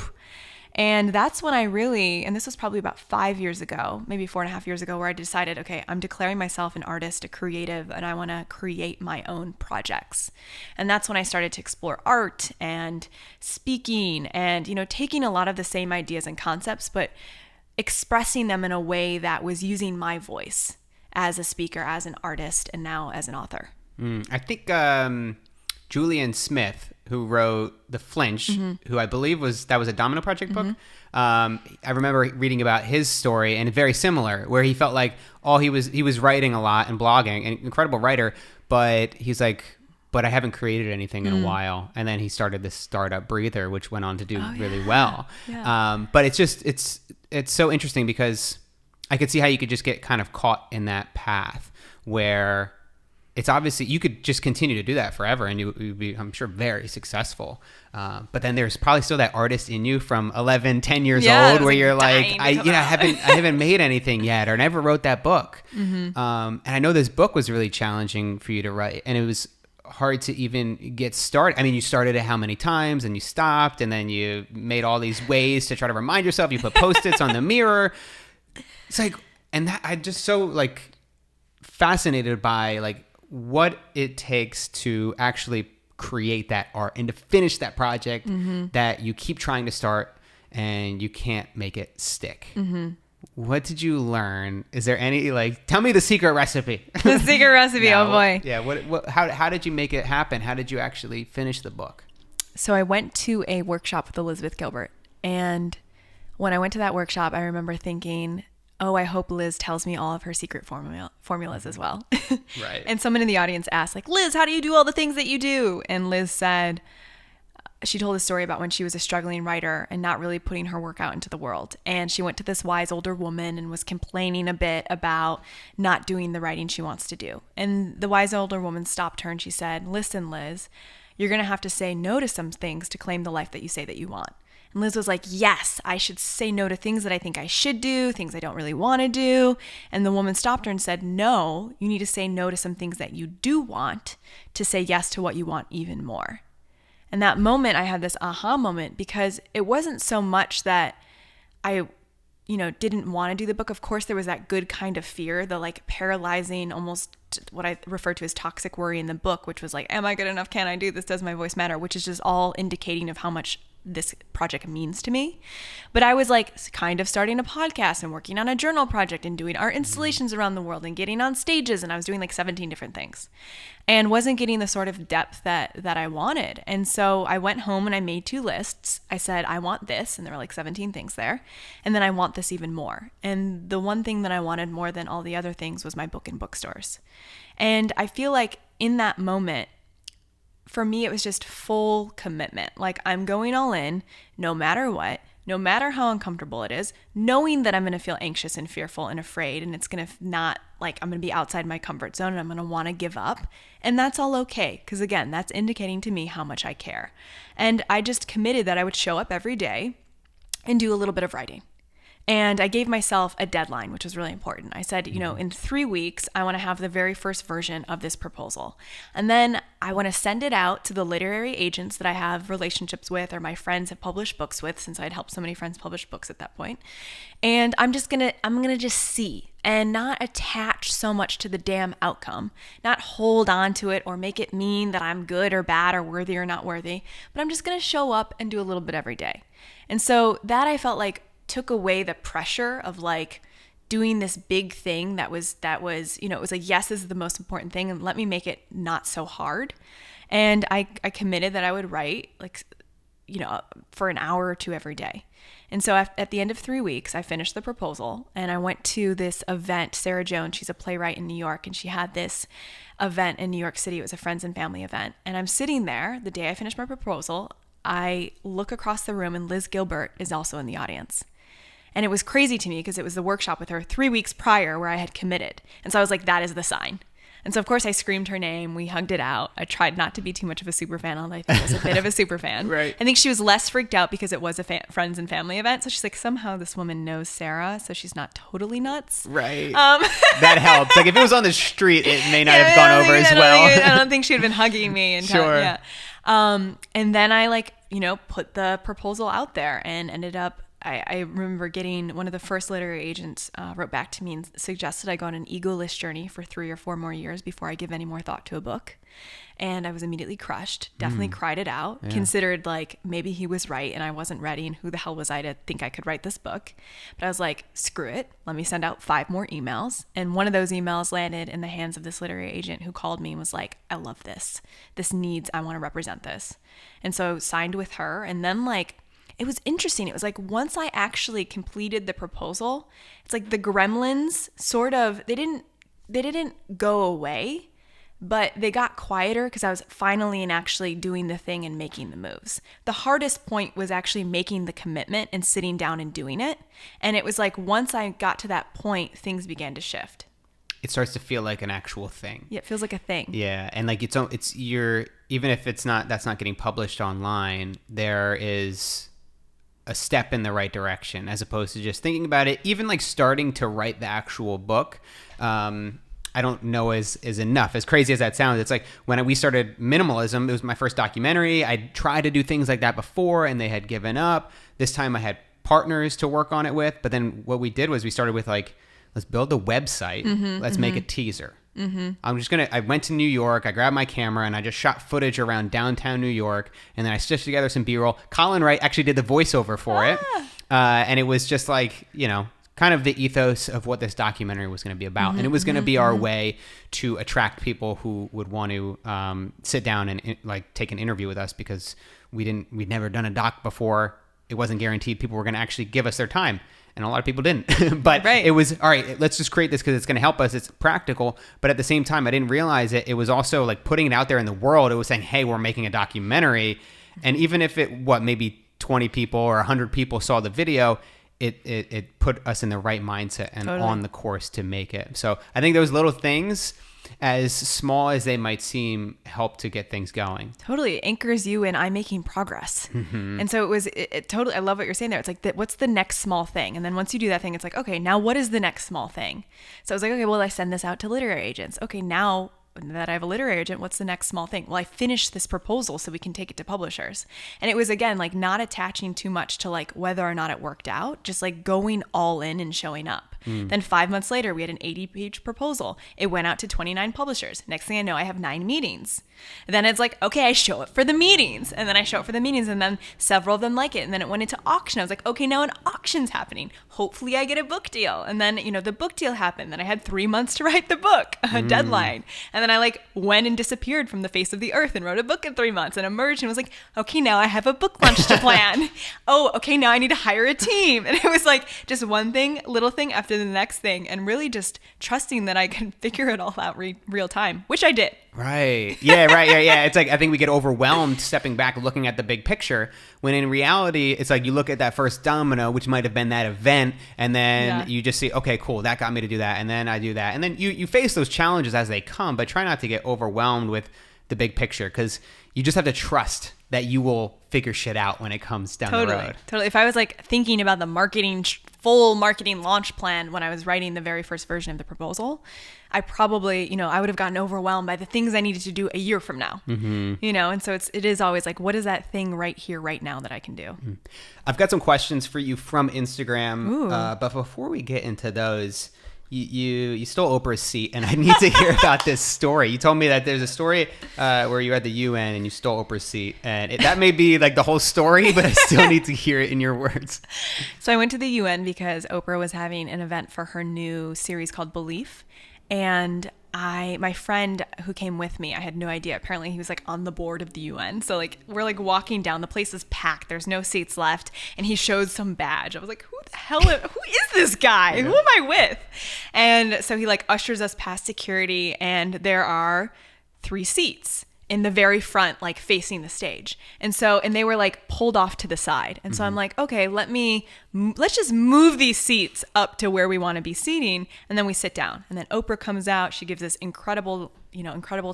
And that's when I really, and this was probably about 5 years ago, maybe 4.5 years ago, where I decided, okay, I'm declaring myself an artist, a creative, and I want to create my own projects. And that's when I started to explore art and speaking and, taking a lot of the same ideas and concepts, but expressing them in a way that was using my voice as a speaker, as an artist, and now as an author. I think Julian Smith, who wrote The Flinch, who I believe was a Domino Project book. I remember reading about his story, and very similar, where he felt like he was writing a lot and blogging, an incredible writer, but he's like, but I haven't created anything in a while. And then he started this startup, Breather, which went on to do really well. Yeah. But it's so interesting because I could see how you could just get kind of caught in that path where it's obviously you could just continue to do that forever and you'd be, I'm sure, very successful. But then there's probably still that artist in you from 11, 10 years old where you're like, I haven't made anything yet, or never wrote that book. And I know this book was really challenging for you to write, and it was hard to even get started. I mean, you started it how many times and you stopped, and then you made all these ways to try to remind yourself. You put Post-its on the mirror. It's like, and that, I'm just so like fascinated by like what it takes to actually create that art and to finish that project that you keep trying to start and you can't make it stick. What did you learn? Is there any, like, tell me the secret recipe. The secret recipe, oh boy. Yeah, how did you make it happen? How did you actually finish the book? So I went to a workshop with Elizabeth Gilbert, and when I went to that workshop, I remember thinking, oh, I hope Liz tells me all of her secret formulas as well. Right. And someone in the audience asked, like, Liz, how do you do all the things that you do? And Liz said, she told a story about when she was a struggling writer and not really putting her work out into the world. And she went to this wise older woman and was complaining a bit about not doing the writing she wants to do. And the wise older woman stopped her and she said, listen, Liz, you're going to have to say no to some things to claim the life that you say that you want. And Liz was like, yes, I should say no to things that I think I should do, things I don't really want to do. And the woman stopped her and said, no, you need to say no to some things that you do want to say yes to what you want even more. And that moment, I had this aha moment, because it wasn't so much that I, didn't want to do the book. Of course, there was that good kind of fear, the like paralyzing, almost what I refer to as toxic worry in the book, which was like, am I good enough? Can I do this? Does my voice matter? Which is just all indicating of how much this project means to me. But I was like kind of starting a podcast and working on a journal project and doing art installations around the world and getting on stages. And I was doing like 17 different things and wasn't getting the sort of depth that I wanted. And so I went home and I made 2 lists. I said, I want this. And there were like 17 things there. And then I want this even more. And the one thing that I wanted more than all the other things was my book in bookstores. And I feel like in that moment, for me, it was just full commitment. Like, I'm going all in, no matter what, no matter how uncomfortable it is, knowing that I'm going to feel anxious and fearful and afraid, and it's going to not, like, I'm going to be outside my comfort zone and I'm going to want to give up. And that's all okay, because again, that's indicating to me how much I care. And I just committed that I would show up every day and do a little bit of writing. And I gave myself a deadline, which was really important. I said, in 3 weeks, I want to have the very first version of this proposal. And then I want to send it out to the literary agents that I have relationships with, or my friends have published books with, since I'd helped so many friends publish books at that point. And I'm going to just see and not attach so much to the damn outcome, not hold on to it or make it mean that I'm good or bad or worthy or not worthy, but I'm just going to show up and do a little bit every day. And so that, I felt like, took away the pressure of like doing this big thing that was, it was like, yes, this is the most important thing, and let me make it not so hard. And I committed that I would write for an hour or 2 every day. And so at the end of 3 weeks, I finished the proposal and I went to this event. Sarah Jones, she's a playwright in New York, and she had this event in New York City. It was a friends and family event. And I'm sitting there the day I finished my proposal. I look across the room and Liz Gilbert is also in the audience. And it was crazy to me because it was the workshop with her 3 weeks prior where I had committed. And so I was like, that is the sign. And so, of course, I screamed her name. We hugged it out. I tried not to be too much of a super fan, although I think I was a bit of a super fan. Right. I think she was less freaked out because it was a friends and family event. So she's like, somehow this woman knows Sarah, so she's not totally nuts. Right. That helps. Like, if it was on the street, it may not have gone over as well. I don't think she would have been hugging me. And sure. And then I put the proposal out there and ended up I remember getting one of the first literary agents wrote back to me and suggested I go on an egoless journey for 3 or 4 more years before I give any more thought to a book. And I was immediately crushed, definitely cried it out, considered like maybe he was right and I wasn't ready and who the hell was I to think I could write this book. But I was like, screw it. Let me send out 5 more emails. And one of those emails landed in the hands of this literary agent who called me and was like, I love this. I want to represent this. And so signed with her. And then like, it was interesting. It was like once I actually completed the proposal, it's like the gremlins sort of, they didn't go away. But they got quieter because I was finally and actually doing the thing and making the moves. The hardest point was actually making the commitment and sitting down and doing it. And it was like once I got to that point, things began to shift. It starts to feel like an actual thing. Yeah, it feels like a thing. Yeah, and like even if that's not getting published online, there is a step in the right direction as opposed to just thinking about it. Even like starting to write the actual book. I don't know is enough. As crazy as that sounds, it's like when we started minimalism, it was my first documentary. I tried to do things like that before and they had given up. This time I had partners to work on it with. But then what we did was we started with like, let's build a website. Let's make a teaser. I went to New York, I grabbed my camera and I just shot footage around downtown New York. And then I stitched together some B-roll. Colin Wright actually did the voiceover for it. And it was just like, kind of the ethos of what this documentary was going to be about. And it was going to be our way to attract people who would want to sit down and like take an interview with us because we'd never done a doc before. It wasn't guaranteed people were going to actually give us their time. And a lot of people didn't. But It was, all right, let's just create this because it's going to help us. It's practical. But at the same time, I didn't realize it. It was also like putting it out there in the world. It was saying, hey, we're making a documentary. And even if maybe 20 people or 100 people saw the video, it put us in the right mindset and on the course to make it. So I think those little things, as small as they might seem, help to get things going. Totally. It anchors you in I'm making progress. And so it totally, I love what you're saying there. It's like, what's the next small thing? And then once you do that thing, it's like, okay, now what is the next small thing? So I was like, okay, well, I send this out to literary agents. Okay, now that I have a literary agent, what's the next small thing? Well, I finished this proposal so we can take it to publishers. And it was, again, like not attaching too much to like whether or not it worked out, just like going all in and showing up. Then 5 months later, we had an 80-page proposal. It went out to 29 publishers. Next thing I know, I have 9 meetings. And then it's like, okay, I show up for the meetings. And then I show up for the meetings and then several of them like it. And then it went into auction. I was like, okay, now an auction's happening. Hopefully I get a book deal. And then, the book deal happened. Then I had 3 months to write the book, a deadline. And then I like went and disappeared from the face of the earth and wrote a book in 3 months and emerged and was like, okay, now I have a book launch to plan. Oh, okay, now I need to hire a team. And it was like just one thing, little thing after the next thing, and really just trusting that I can figure it all out real time, which I did. Right. Yeah, right. Yeah. It's like, I think we get overwhelmed stepping back, looking at the big picture, when in reality, it's like you look at that first domino, which might have been that event, and then you just see, okay, cool, that got me to do that, and then I do that. And then you face those challenges as they come, but try not to get overwhelmed with the big picture, because you just have to trust that you will figure shit out when it comes down the road. Totally. If I was like thinking about the full marketing launch plan when I was writing the very first version of the proposal, I probably, I would have gotten overwhelmed by the things I needed to do a year from now, and so it is always like, what is that thing right here, right now that I can do? I've got some questions for you from Instagram, but before we get into those, you stole Oprah's seat, and I need to hear about this story. You told me that there's a story where you were at the UN and you stole Oprah's seat, and that may be like the whole story, but I still need to hear it in your words. So I went to the UN because Oprah was having an event for her new series called Belief, and my friend who came with me, I had no idea. Apparently he was like on the board of the UN. So like we're like walking down, the place is packed. There's no seats left. And he showed some badge. I was like, who is this guy? Who am I with? And so he like ushers us past security, and there are 3 seats in the very front, like facing the stage. And they were like pulled off to the side. And so I'm like, okay, let's just move these seats up to where we want to be seating. And then we sit down. And then Oprah comes out. She gives this incredible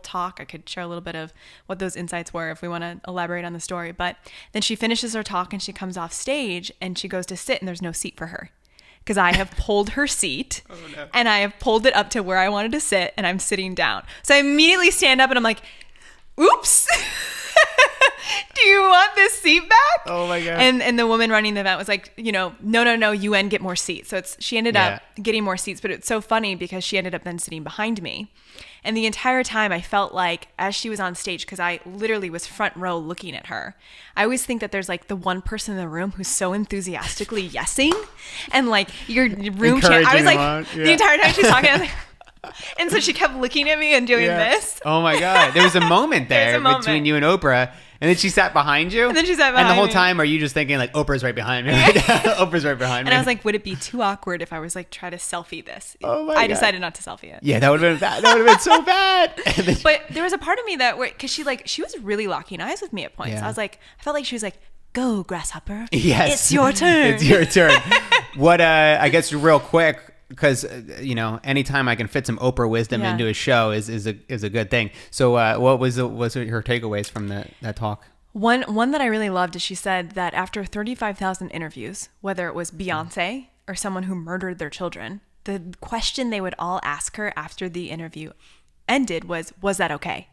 talk. I could share a little bit of what those insights were if we want to elaborate on the story. But then she finishes her talk and she comes off stage and she goes to sit, and there's no seat for her, because I have pulled her seat and I have pulled it up to where I wanted to sit, and I'm sitting down. So I immediately stand up and I'm like, oops. do you want this seat back? Oh my God. And the woman running the event was like, no, UN, get more seats. So she ended up getting more seats, but it's so funny because she ended up then sitting behind me. And the entire time I felt like as she was on stage, because I literally was front row looking at her, I always think that there's like the one person in the room who's so enthusiastically yesing and like your room chant. I was like, the entire time she's talking, I was like, and so she kept looking at me and doing this. Oh my God. There was a moment there between you and Oprah. And then she sat behind you. And then she sat behind me. And the whole time, are you just thinking like, Oprah's right behind me? Oprah's right behind me. And I was like, would it be too awkward if I was like, try to selfie this? Oh my I God. decided not to selfie it. Yeah, that would have been bad. That would have been so bad. But there was a part of me that, because she was really locking eyes with me at points. Yeah. I felt like she was like, go, grasshopper. Yes. It's your turn. It's your turn. What, I guess real quick, because anytime I can fit some Oprah wisdom into a show is a good thing. So what was her takeaways from that talk? One that I really loved is she said that after 35,000 interviews, whether it was Beyonce or someone who murdered their children, the question they would all ask her after the interview ended was that okay?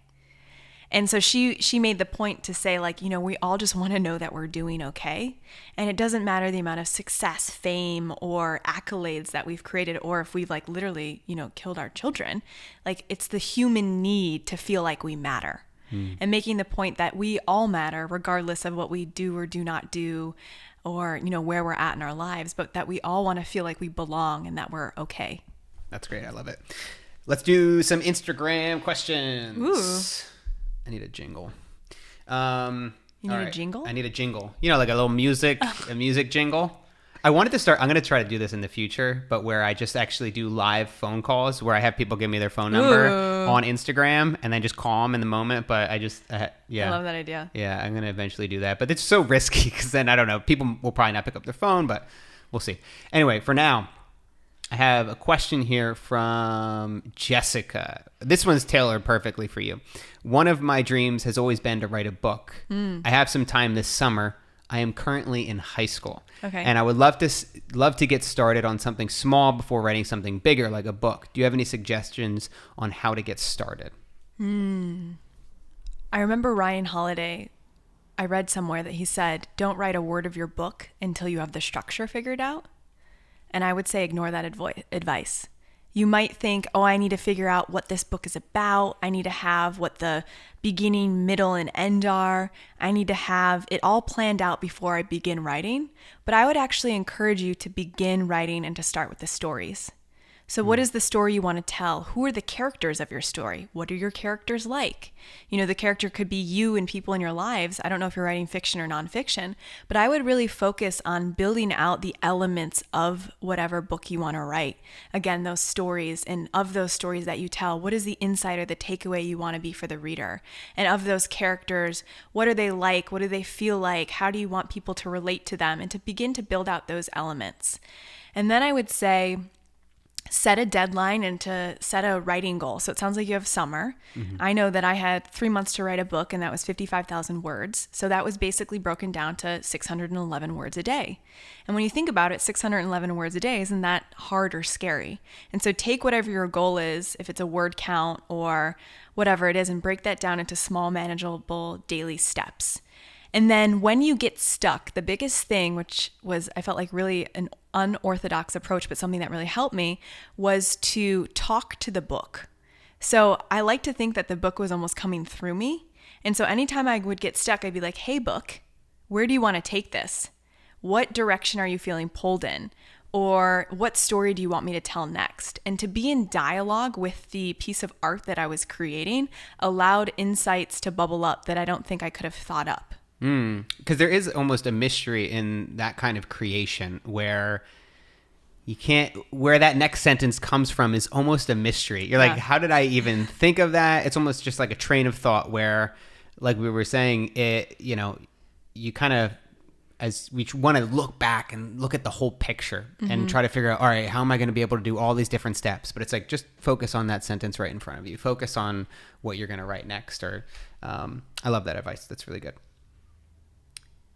And so she made the point to say, like, we all just want to know that we're doing okay. And it doesn't matter the amount of success, fame, or accolades that we've created, or if we've like literally, killed our children. Like, it's the human need to feel like we matter. And making the point that we all matter regardless of what we do or do not do, or, where we're at in our lives, but that we all want to feel like we belong and that we're okay. That's great. I love it. Let's do some Instagram questions. Ooh. I need a jingle. You need a jingle? I need a jingle. Like a little music, a music jingle. I wanted to start, I'm going to try to do this in the future, but where I just actually do live phone calls where I have people give me their phone number on Instagram and then just call them in the moment. But I love that idea. Yeah, I'm going to eventually do that. But it's so risky because then, I don't know, people will probably not pick up their phone, but we'll see. Anyway, for now, I have a question here from Jessica. This one's tailored perfectly for you. One of my dreams has always been to write a book. I have some time this summer. I am currently in high school. Okay. And I would love to get started on something small before writing something bigger like a book. Do you have any suggestions on how to get started? I remember Ryan Holiday, I read somewhere that he said, don't write a word of your book until you have the structure figured out. And I would say ignore that advice. You might think, I need to figure out what this book is about. I need to have what the beginning, middle, and end are. I need to have it all planned out before I begin writing. But I would actually encourage you to begin writing and to start with the stories. So what is the story you want to tell? Who are the characters of your story? What are your characters like? The character could be you and people in your lives. I don't know if you're writing fiction or nonfiction, but I would really focus on building out the elements of whatever book you want to write. Again, those stories, and of those stories that you tell, what is the insight or the takeaway you want to be for the reader? And of those characters, what are they like? What do they feel like? How do you want people to relate to them? And to begin to build out those elements. And then I would say, set a deadline and to set a writing goal. So it sounds like you have summer. I know that I had 3 months to write a book, and that was 55,000 words. So that was basically broken down to 611 words a day. And when you think about it, 611 words a day isn't that hard or scary. And so take whatever your goal is, if it's a word count or whatever it is, and break that down into small, manageable daily steps. And then when you get stuck, the biggest thing, which was, I felt like really an unorthodox approach, but something that really helped me, was to talk to the book. So I like to think that the book was almost coming through me. And so anytime I would get stuck, I'd be like, hey, book, where do you want to take this? What direction are you feeling pulled in? Or what story do you want me to tell next? And to be in dialogue with the piece of art that I was creating allowed insights to bubble up that I don't think I could have thought up. Because there is almost a mystery in that kind of creation where where that next sentence comes from is almost a mystery. You're like, how did I even think of that? It's almost just like a train of thought where, like we were saying, you kind of, as we want to look back and look at the whole picture and try to figure out, all right, how am I going to be able to do all these different steps? But it's like, just focus on that sentence right in front of you. Focus on what you're going to write next. Or I love that advice. That's really good.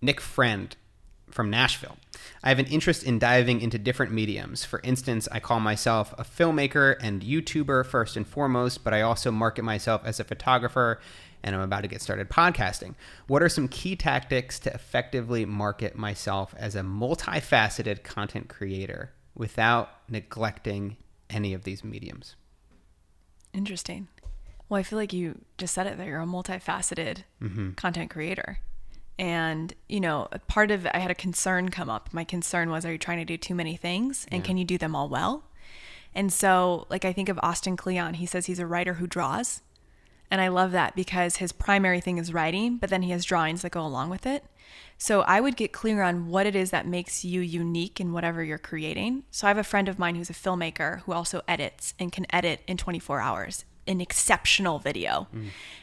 Nick Friend from Nashville. I have an interest in diving into different mediums. For instance, I call myself a filmmaker and YouTuber first and foremost, but I also market myself as a photographer, and I'm about to get started podcasting. What are some key tactics to effectively market myself as a multifaceted content creator without neglecting any of these mediums? Interesting. Well, I feel like you just said it there. You're a multifaceted content creator. And, I had a concern come up. My concern was, are you trying to do too many things? And can you do them all well? And so, I think of Austin Kleon. He says he's a writer who draws. And I love that because his primary thing is writing, but then he has drawings that go along with it. So I would get clear on what it is that makes you unique in whatever you're creating. So I have a friend of mine who's a filmmaker who also edits and can edit in 24 hours. An exceptional video.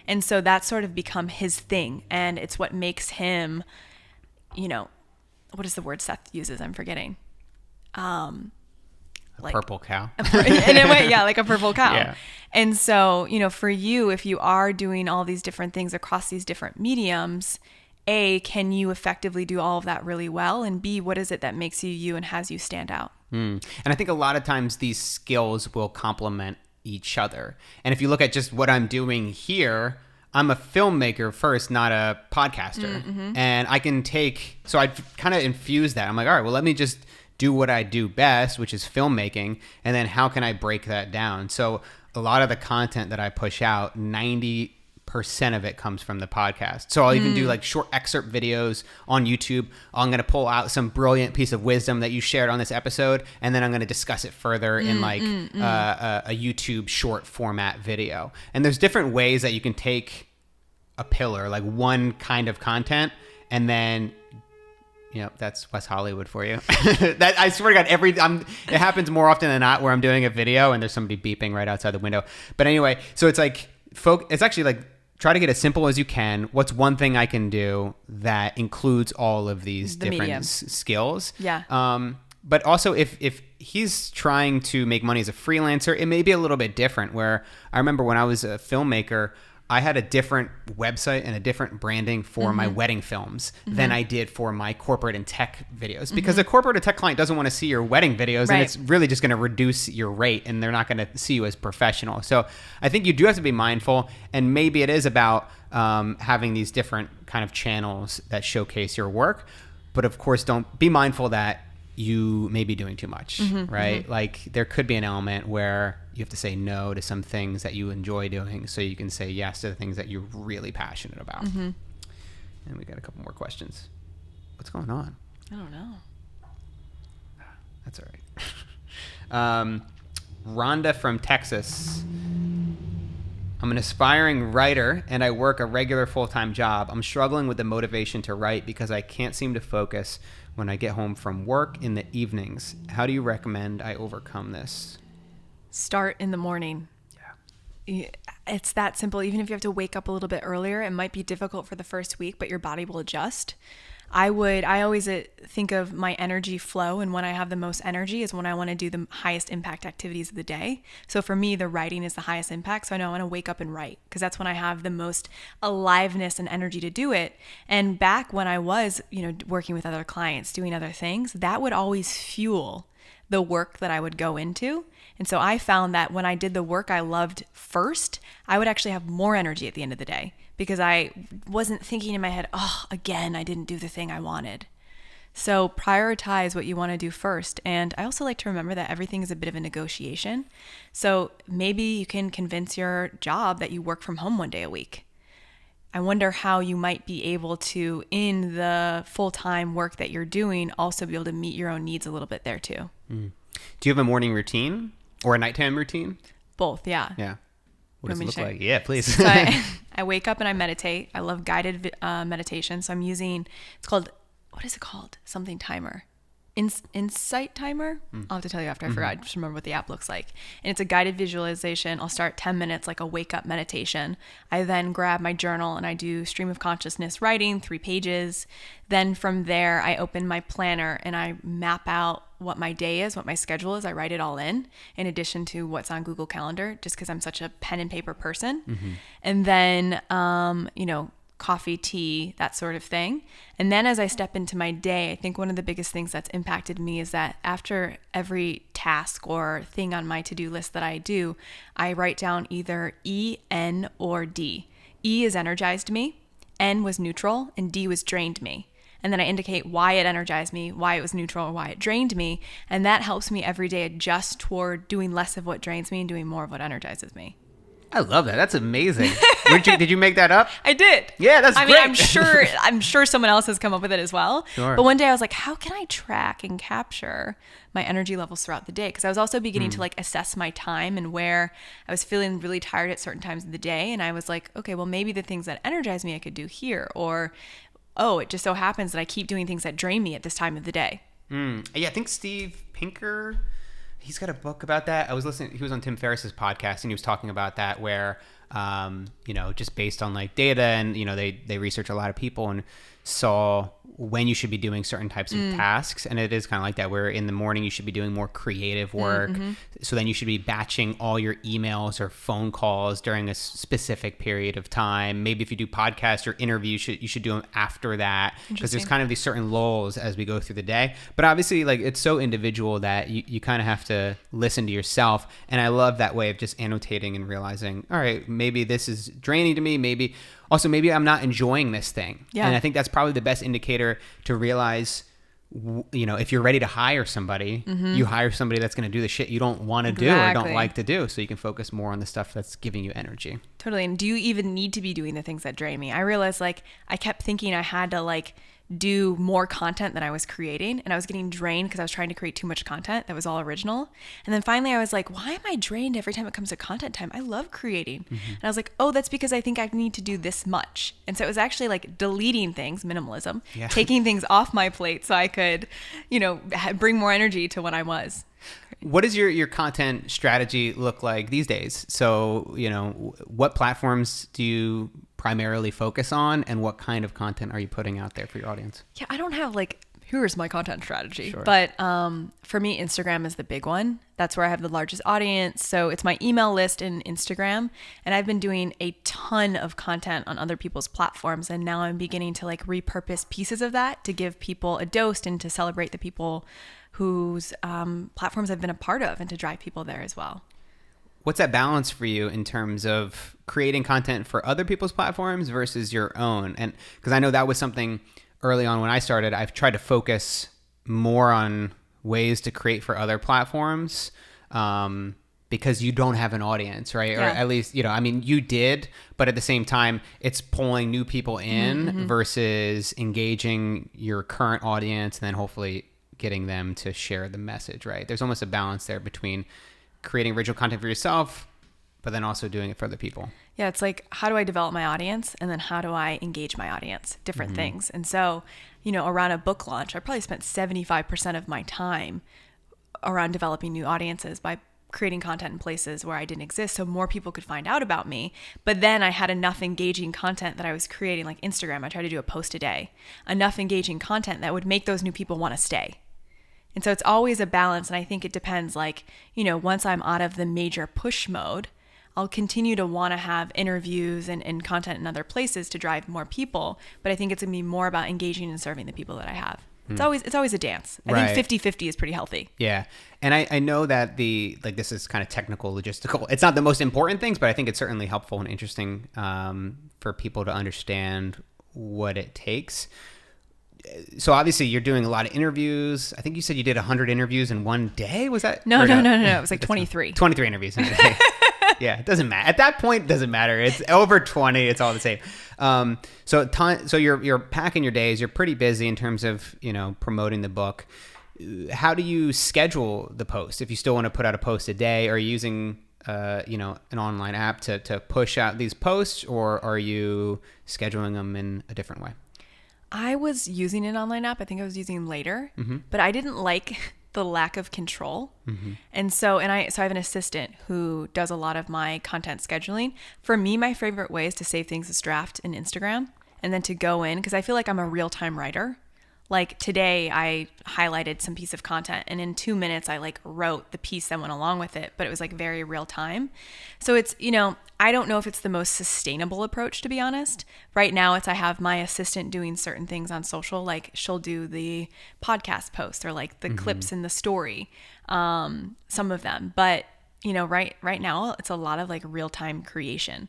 And so that's sort of become his thing. And it's what makes him, what is the word Seth uses? I'm forgetting. Purple cow. In a way, like a purple cow. Yeah. And so, for you, if you are doing all these different things across these different mediums, A, can you effectively do all of that really well? And B, what is it that makes you you and has you stand out? And I think a lot of times these skills will complement each other. And if you look at just what I'm doing here, I'm a filmmaker first, not a podcaster. And I kind of infuse that. I'm like, all right, well, let me just do what I do best, which is filmmaking. And then how can I break that down? So a lot of the content that I push out, 90% of it comes from the podcast. So I'll even do short excerpt videos on YouTube. I'm going to pull out some brilliant piece of wisdom that you shared on this episode, and then I'm going to discuss it further in a YouTube short format video. And there's different ways that you can take a pillar, like one kind of content, and then that's West Hollywood for you. That I swear to God, it happens more often than not where I'm doing a video and there's somebody beeping right outside the window. But anyway, so it's it's actually try to get as simple as you can. What's one thing I can do that includes all of these different skills? Yeah. But also if he's trying to make money as a freelancer, it may be a little bit different. Where I remember when I was a filmmaker, I had a different website and a different branding for my wedding films than I did for my corporate and tech videos, because a corporate or tech client doesn't want to see your wedding videos, and it's really just going to reduce your rate, and they're not going to see you as professional. So I think you do have to be mindful, and maybe it is about having these different kind of channels that showcase your work. But of course, don't be mindful that you may be doing too much, right? Like there could be an element where you have to say no to some things that you enjoy doing so you can say yes to the things that you're really passionate about. And we got a couple more questions. What's going on? I don't know. That's all right. Rhonda from Texas. I'm an aspiring writer and I work a regular full-time job. I'm struggling with the motivation to write because I can't seem to focus when I get home from work in the evenings. How do you recommend I overcome this? Start in the morning. Yeah. It's that simple. Even if you have to wake up a little bit earlier, it might be difficult for the first week, but your body will adjust. I always think of my energy flow, and when I have the most energy is when I want to do the highest impact activities of the day. So for me, the writing is the highest impact. So I know I want to wake up and write because that's when I have the most aliveness and energy to do it. And back when I was, working with other clients, doing other things, that would always fuel the work that I would go into. And so I found that when I did the work I loved first, I would actually have more energy at the end of the day because I wasn't thinking in my head, again, I didn't do the thing I wanted. So prioritize what you want to do first. And I also like to remember that everything is a bit of a negotiation. So maybe you can convince your job that you work from home one day a week. I wonder how you might be able to, in the full-time work that you're doing, also be able to meet your own needs a little bit there too. Do you have a morning routine or a nighttime routine? Both, yeah. Yeah. What does it look like? Yeah, please. So I wake up and I meditate. I love guided meditation. So I'm using, what is it called? Something timer. Insight timer. I'll have to tell you after. I forgot. I just remember what the app looks like. And it's a guided visualization. I'll start 10 minutes like a wake up meditation. I then grab my journal and I do stream of consciousness writing, 3 pages. Then from there, I open my planner and I map out what my day is, what my schedule is. I write it all in addition to what's on Google Calendar, just because I'm such a pen and paper person. And then, coffee, tea, that sort of thing. And then as I step into my day, I think one of the biggest things that's impacted me is that after every task or thing on my to-do list that I do, I write down either E, N, or D. E is energized me, N was neutral, and D was drained me. And then I indicate why it energized me, why it was neutral, or why it drained me. And that helps me every day adjust toward doing less of what drains me and doing more of what energizes me. I love that. That's amazing. Did you make that up? I did. Yeah, that's great. I'm sure someone else has come up with it as well. Sure. But one day I was like, how can I track and capture my energy levels throughout the day? Because I was also beginning to like assess my time and where I was feeling really tired at certain times of the day. And I was like, okay, well, maybe the things that energize me I could do here. Or, oh, it just so happens that I keep doing things that drain me at this time of the day. Yeah, I think Steve Pinker, he's got a book about that. I was listening, he was on Tim Ferriss's podcast and he was talking about that where, just based on like data and, they research a lot of people and saw when you should be doing certain types of tasks. And it is kind of like that, where in the morning you should be doing more creative work. So then you should be batching all your emails or phone calls during a specific period of time. Maybe if you do podcasts or interviews, you should do them after that, because there's kind of these certain lulls as we go through the day. But obviously, like, it's so individual that you kind of have to listen to yourself. And I love that way of just annotating and realizing, all right, maybe this is draining to me. Maybe I'm not enjoying this thing. Yeah. And I think that's probably the best indicator to realize, if you're ready to hire somebody, you hire somebody that's going to do the shit you don't want to do or don't like to do, so you can focus more on the stuff that's giving you energy. Totally. And do you even need to be doing the things that drain me? I realized, like, I kept thinking I had to like do more content than I was creating, and I was getting drained because I was trying to create too much content that was all original. And then finally I was like, why am I drained every time it comes to content time? I love creating. And I was like, oh, that's because I think I need to do this much. And so it was actually like deleting things, minimalism, taking things off my plate so I could, bring more energy to what I was. What does your content strategy look like these days? So, what platforms do you primarily focus on, and what kind of content are you putting out there for your audience? Yeah, I don't have like, here's my content strategy. Sure. But for me, Instagram is the big one. That's where I have the largest audience. So it's my email list in Instagram. And I've been doing a ton of content on other people's platforms. And now I'm beginning to like repurpose pieces of that to give people a dose and to celebrate the people whose platforms I've been a part of and to drive people there as well. What's that balance for you in terms of creating content for other people's platforms versus your own? And because I know that was something early on when I started, I've tried to focus more on ways to create for other platforms because you don't have an audience, right? Yeah. Or at least, you did, but at the same time, it's pulling new people in versus engaging your current audience and then hopefully getting them to share the message, right? There's almost a balance there between creating original content for yourself, but then also doing it for other people. Yeah, it's like, how do I develop my audience? And then how do I engage my audience? Different things. And so, around a book launch, I probably spent 75% of my time around developing new audiences by creating content in places where I didn't exist so more people could find out about me. But then I had enough engaging content that I was creating, like Instagram. I try to do a post a day. Enough engaging content that would make those new people want to stay. And so it's always a balance. And I think it depends, like, once I'm out of the major push mode, I'll continue to want to have interviews and content in other places to drive more people. But I think it's going to be more about engaging and serving the people that I have. It's always a dance. I think 50-50 is pretty healthy. Yeah. And I know that this is kind of technical, logistical. It's not the most important things, but I think it's certainly helpful and interesting for people to understand what it takes. So obviously you're doing a lot of interviews. I think you said you did 100 interviews in one day. Was that? No. It was like 23. 23 interviews in a day. Yeah, it doesn't matter. At that point, it doesn't matter. It's over 20. It's all the same. So you're packing your days. You're pretty busy in terms of, promoting the book. How do you schedule the post? If you still want to put out a post a day, are you using, an online app to push out these posts, or are you scheduling them in a different way? I was using an online app. I think I was using Later, but I didn't like the lack of control. And so I have an assistant who does a lot of my content scheduling. For me, my favorite way is to save things as draft in Instagram and then to go in, because I feel like I'm a real-time writer. Like today I highlighted some piece of content and in 2 minutes I like wrote the piece that went along with it, but it was like very real time. So it's, I don't know if it's the most sustainable approach, to be honest. Right now, I have my assistant doing certain things on social, like she'll do the podcast posts or like the clips in the story, some of them. But right now, it's a lot of like real time creation.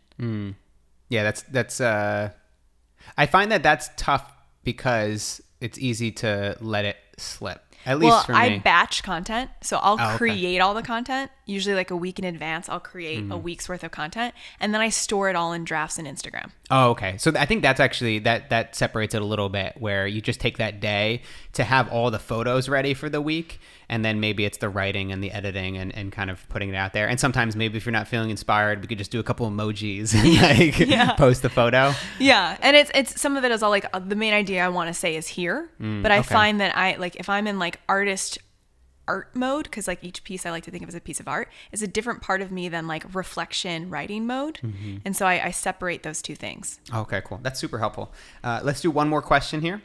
Yeah, that's. I find that that's tough because it's easy to let it slip. At least for me. I batch content. So I'll create all the content, usually like a week in advance. I'll create a week's worth of content, and then I store it all in drafts in Instagram. Oh, okay. So I think that's actually, that separates it a little bit, where you just take that day to have all the photos ready for the week, and then maybe it's the writing and the editing and kind of putting it out there. And sometimes maybe if you're not feeling inspired, we could just do a couple emojis and post the photo. Yeah. And it's some of it is all like the main idea I want to say is here. But I find that if I'm in like art mode, because like each piece I like to think of as a piece of art, is a different part of me than like reflection writing mode. And so I separate those two things. Okay, cool. That's super helpful. Let's do one more question here.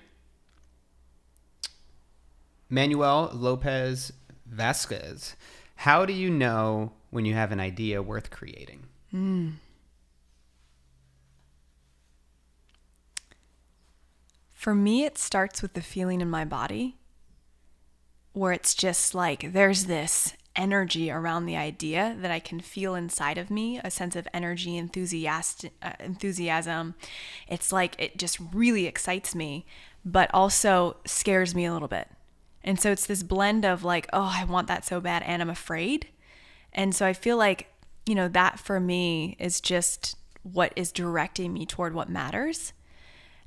Manuel Lopez Vasquez, how do you know when you have an idea worth creating? For me, it starts with the feeling in my body, where it's just like there's this energy around the idea that I can feel inside of me, a sense of energy, enthusiasm. It's like it just really excites me, but also scares me a little bit. And so it's this blend of like, oh, I want that so bad, and I'm afraid. And so I feel like, that for me is just what is directing me toward what matters.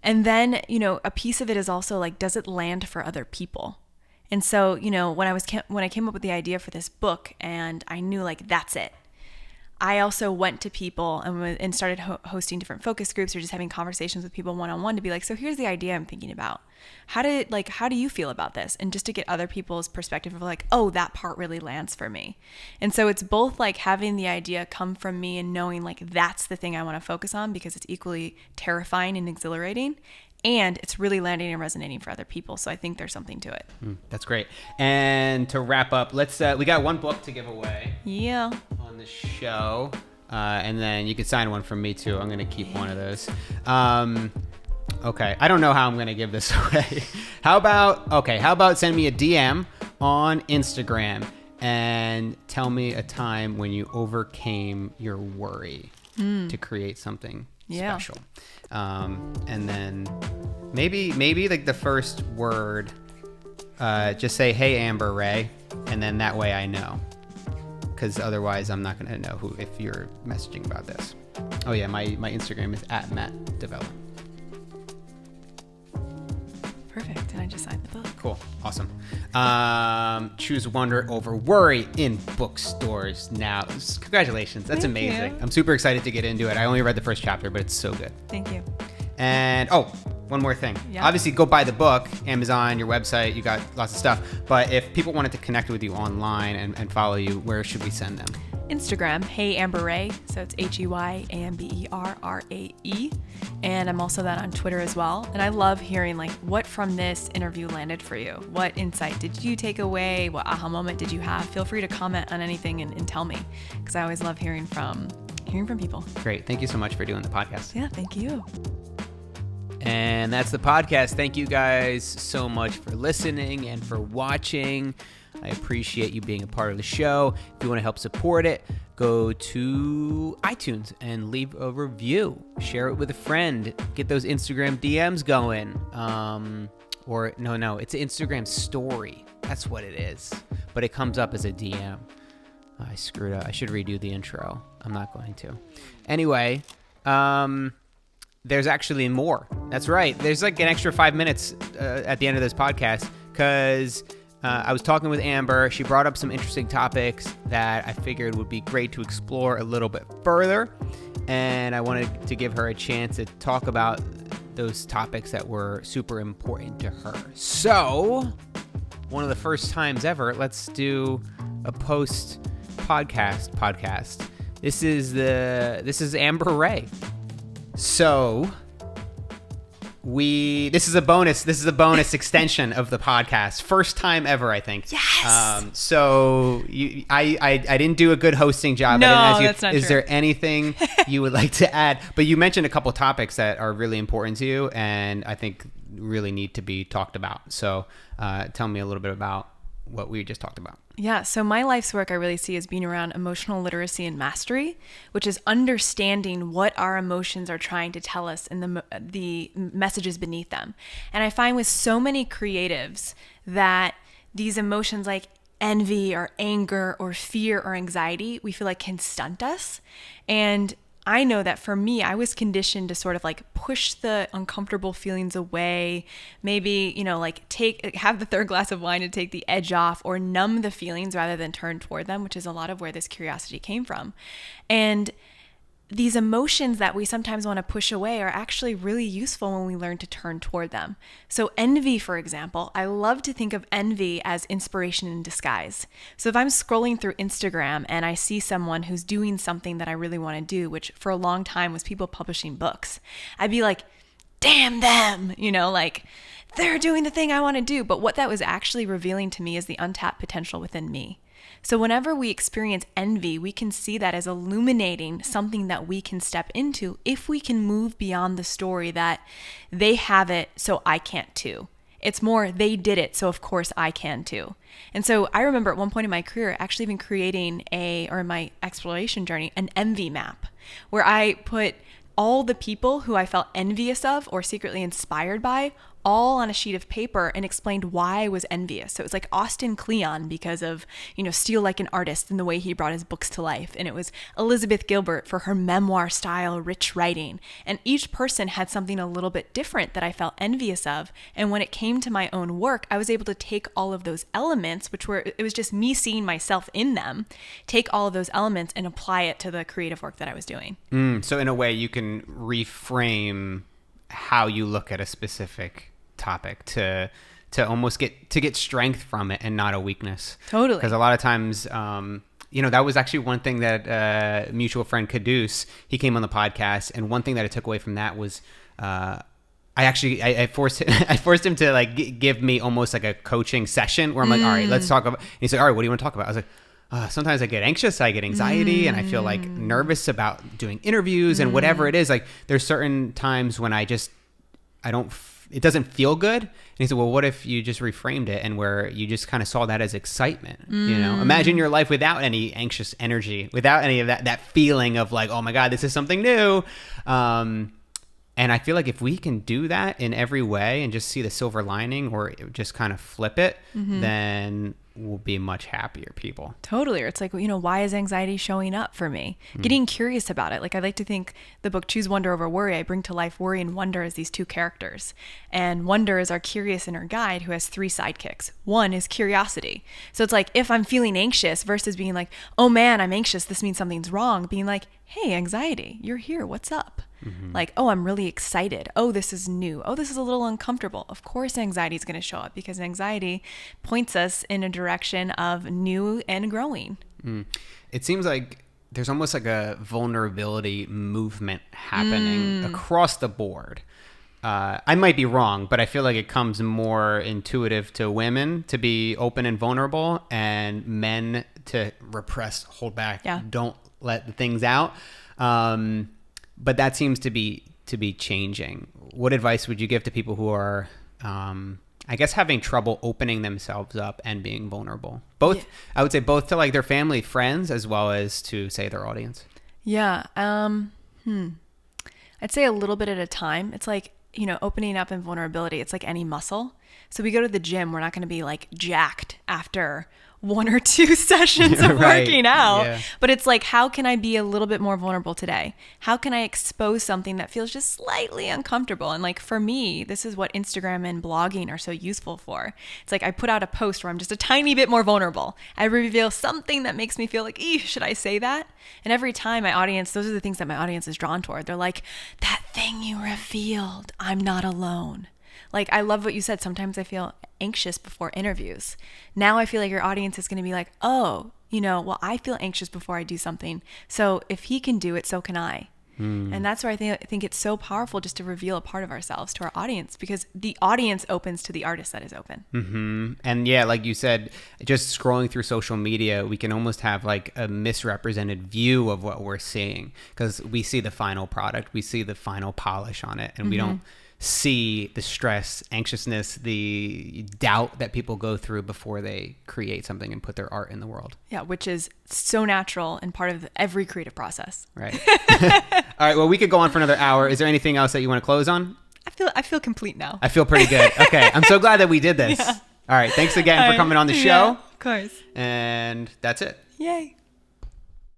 And then, a piece of it is also like, does it land for other people? And so, when I came up with the idea for this book and I knew like, that's it, I also went to people and started hosting different focus groups or just having conversations with people one-on-one to be like, so here's the idea I'm thinking about. How do you feel about this? And just to get other people's perspective of like, oh, that part really lands for me. And so it's both like having the idea come from me and knowing like that's the thing I want to focus on because it's equally terrifying and exhilarating. And it's really landing and resonating for other people. So I think there's something to it. That's great. And to wrap up, we got one book to give away. Yeah. On the show. And then you can sign one from me too. I'm going to keep one of those. Okay. I don't know how I'm going to give this away. How about send me a DM on Instagram and tell me a time when you overcame your worry to create something special. And then maybe like the first word, just say, "Hey, Amber Ray," and then that way I know, because otherwise I'm not going to know if you're messaging about this. Oh yeah, my Instagram is @MattDevelop. Perfect. And I just signed the book. Cool. Awesome. Choose wonder over worry in bookstores now. Congratulations. That's amazing. I'm super excited to get into it. I only read the first chapter, but it's so good. Thank you. And one more thing. Yeah. Obviously, go buy the book, Amazon, your website. You got lots of stuff. But if people wanted to connect with you online and follow you, where should we send them? Instagram, Hey Amber Ray. So it's HeyAmberRae. And I'm also that on Twitter as well. And I love hearing like what from this interview landed for you. What insight did you take away? What aha moment did you have? Feel free to comment on anything and tell me, because I always love hearing from people. Great. Thank you so much for doing the podcast. Yeah, thank you. And that's the podcast. Thank you guys so much for listening and for watching. I appreciate you being a part of the show. If you want to help support it, go to iTunes and leave a review. Share it with a friend. Get those Instagram DMs going. Or no, it's an Instagram story. That's what it is. But it comes up as a DM. I screwed up. I should redo the intro. I'm not going to. Anyway, there's actually more. That's right. There's like an extra 5 minutes at the end of this podcast because I was talking with Amber. She brought up some interesting topics that I figured would be great to explore a little bit further. And I wanted to give her a chance to talk about those topics that were super important to her. So, one of the first times ever, let's do a post-podcast. This is Amber Ray. So, This is a bonus extension of the podcast. First time ever, I think. Yes. So I didn't do a good hosting job. No, I didn't ask you, that's not is true. there anything you would like to add? But you mentioned a couple topics that are really important to you, and I think really need to be talked about. So tell me a little bit about what we just talked about. Yeah, so my life's work I really see as being around emotional literacy and mastery, which is understanding what our emotions are trying to tell us and the messages beneath them. And I find with so many creatives that these emotions like envy or anger or fear or anxiety, we feel like can stunt us. And I know that for me, I was conditioned to sort of like push the uncomfortable feelings away, maybe, like have the third glass of wine to take the edge off, or numb the feelings rather than turn toward them, which is a lot of where this curiosity came from. And these emotions that we sometimes want to push away are actually really useful when we learn to turn toward them. So envy, for example, I love to think of envy as inspiration in disguise. So if I'm scrolling through Instagram and I see someone who's doing something that I really want to do, which for a long time was people publishing books, I'd be like, damn them, like they're doing the thing I want to do. But what that was actually revealing to me is the untapped potential within me. So whenever we experience envy, we can see that as illuminating something that we can step into if we can move beyond the story that they have it, so I can't too. It's more, they did it, so of course I can too. And so I remember at one point in my career actually even creating in my exploration journey, an envy map where I put all the people who I felt envious of or secretly inspired by all on a sheet of paper and explained why I was envious. So it was like Austin Kleon because of, Steal Like an Artist and the way he brought his books to life. And it was Elizabeth Gilbert for her memoir style, rich writing. And each person had something a little bit different that I felt envious of. And when it came to my own work, I was able to take all of those elements, it was just me seeing myself in them, take all of those elements and apply it to the creative work that I was doing. So in a way you can reframe how you look at a specific topic to almost get strength from it and not a weakness. Totally. Because a lot of times, that was actually one thing that mutual friend Caduce, he came on the podcast, and one thing that I took away from that was I forced him to like give me almost like a coaching session where I'm like, all right, let's talk about. And he's like, all right, what do you want to talk about? I was like, sometimes I get anxious, I get anxiety, and I feel like nervous about doing interviews and whatever it is. Like there's certain times when it doesn't feel good. And he said, well, what if you just reframed it and where you just kind of saw that as excitement? Imagine your life without any anxious energy, without any of that feeling of like, oh my God, this is something new. And I feel like if we can do that in every way and just see the silver lining or just kind of flip it, then we'll be much happier people. Totally. Or it's like, why is anxiety showing up for me? Getting curious about it. Like I like to think the book Choose Wonder Over Worry, I bring to life worry and wonder as these two characters. And wonder is our curious inner guide who has three sidekicks. One is curiosity. So it's like if I'm feeling anxious versus being like, oh man, I'm anxious, this means something's wrong. Being like, hey, anxiety, you're here. What's up? Like, oh, I'm really excited. Oh, this is new. Oh, this is a little uncomfortable. Of course, anxiety is going to show up because anxiety points us in a direction of new and growing. It seems like there's almost like a vulnerability movement happening across the board. I might be wrong, but I feel like it comes more intuitive to women to be open and vulnerable and men to repress, hold back, don't let the things out. But that seems to be changing. What advice would you give to people who are, I guess, having trouble opening themselves up and being vulnerable? Both, I would say both to like their family, friends, as well as to say their audience. Yeah. I'd say a little bit at a time. It's like, opening up and vulnerability. It's like any muscle. So we go to the gym, we're not going to be like jacked after one or two sessions of working out. Yeah. But it's like, how can I be a little bit more vulnerable today? How can I expose something that feels just slightly uncomfortable? And like for me, this is what Instagram and blogging are so useful for. It's like I put out a post where I'm just a tiny bit more vulnerable. I reveal something that makes me feel like, should I say that? And every time my audience, those are the things that my audience is drawn toward. They're like, that thing you revealed, I'm not alone. Like, I love what you said. Sometimes I feel anxious before interviews. Now I feel like your audience is going to be like, oh, well, I feel anxious before I do something. So if he can do it, so can I. And that's where I think it's so powerful just to reveal a part of ourselves to our audience, because the audience opens to the artist that is open. Mm-hmm. And yeah, like you said, just scrolling through social media, we can almost have like a misrepresented view of what we're seeing, because we see the final product, we see the final polish on it, and we don't see the stress, anxiousness, the doubt that people go through before they create something and put their art in the world. Yeah, which is so natural and part of every creative process. Right. All right. Well, we could go on for another hour. Is there anything else that you want to close on? I feel complete now. I feel pretty good. Okay. I'm so glad that we did this. Yeah. All right. Thanks again for coming on the show. Of course. And that's it. Yay.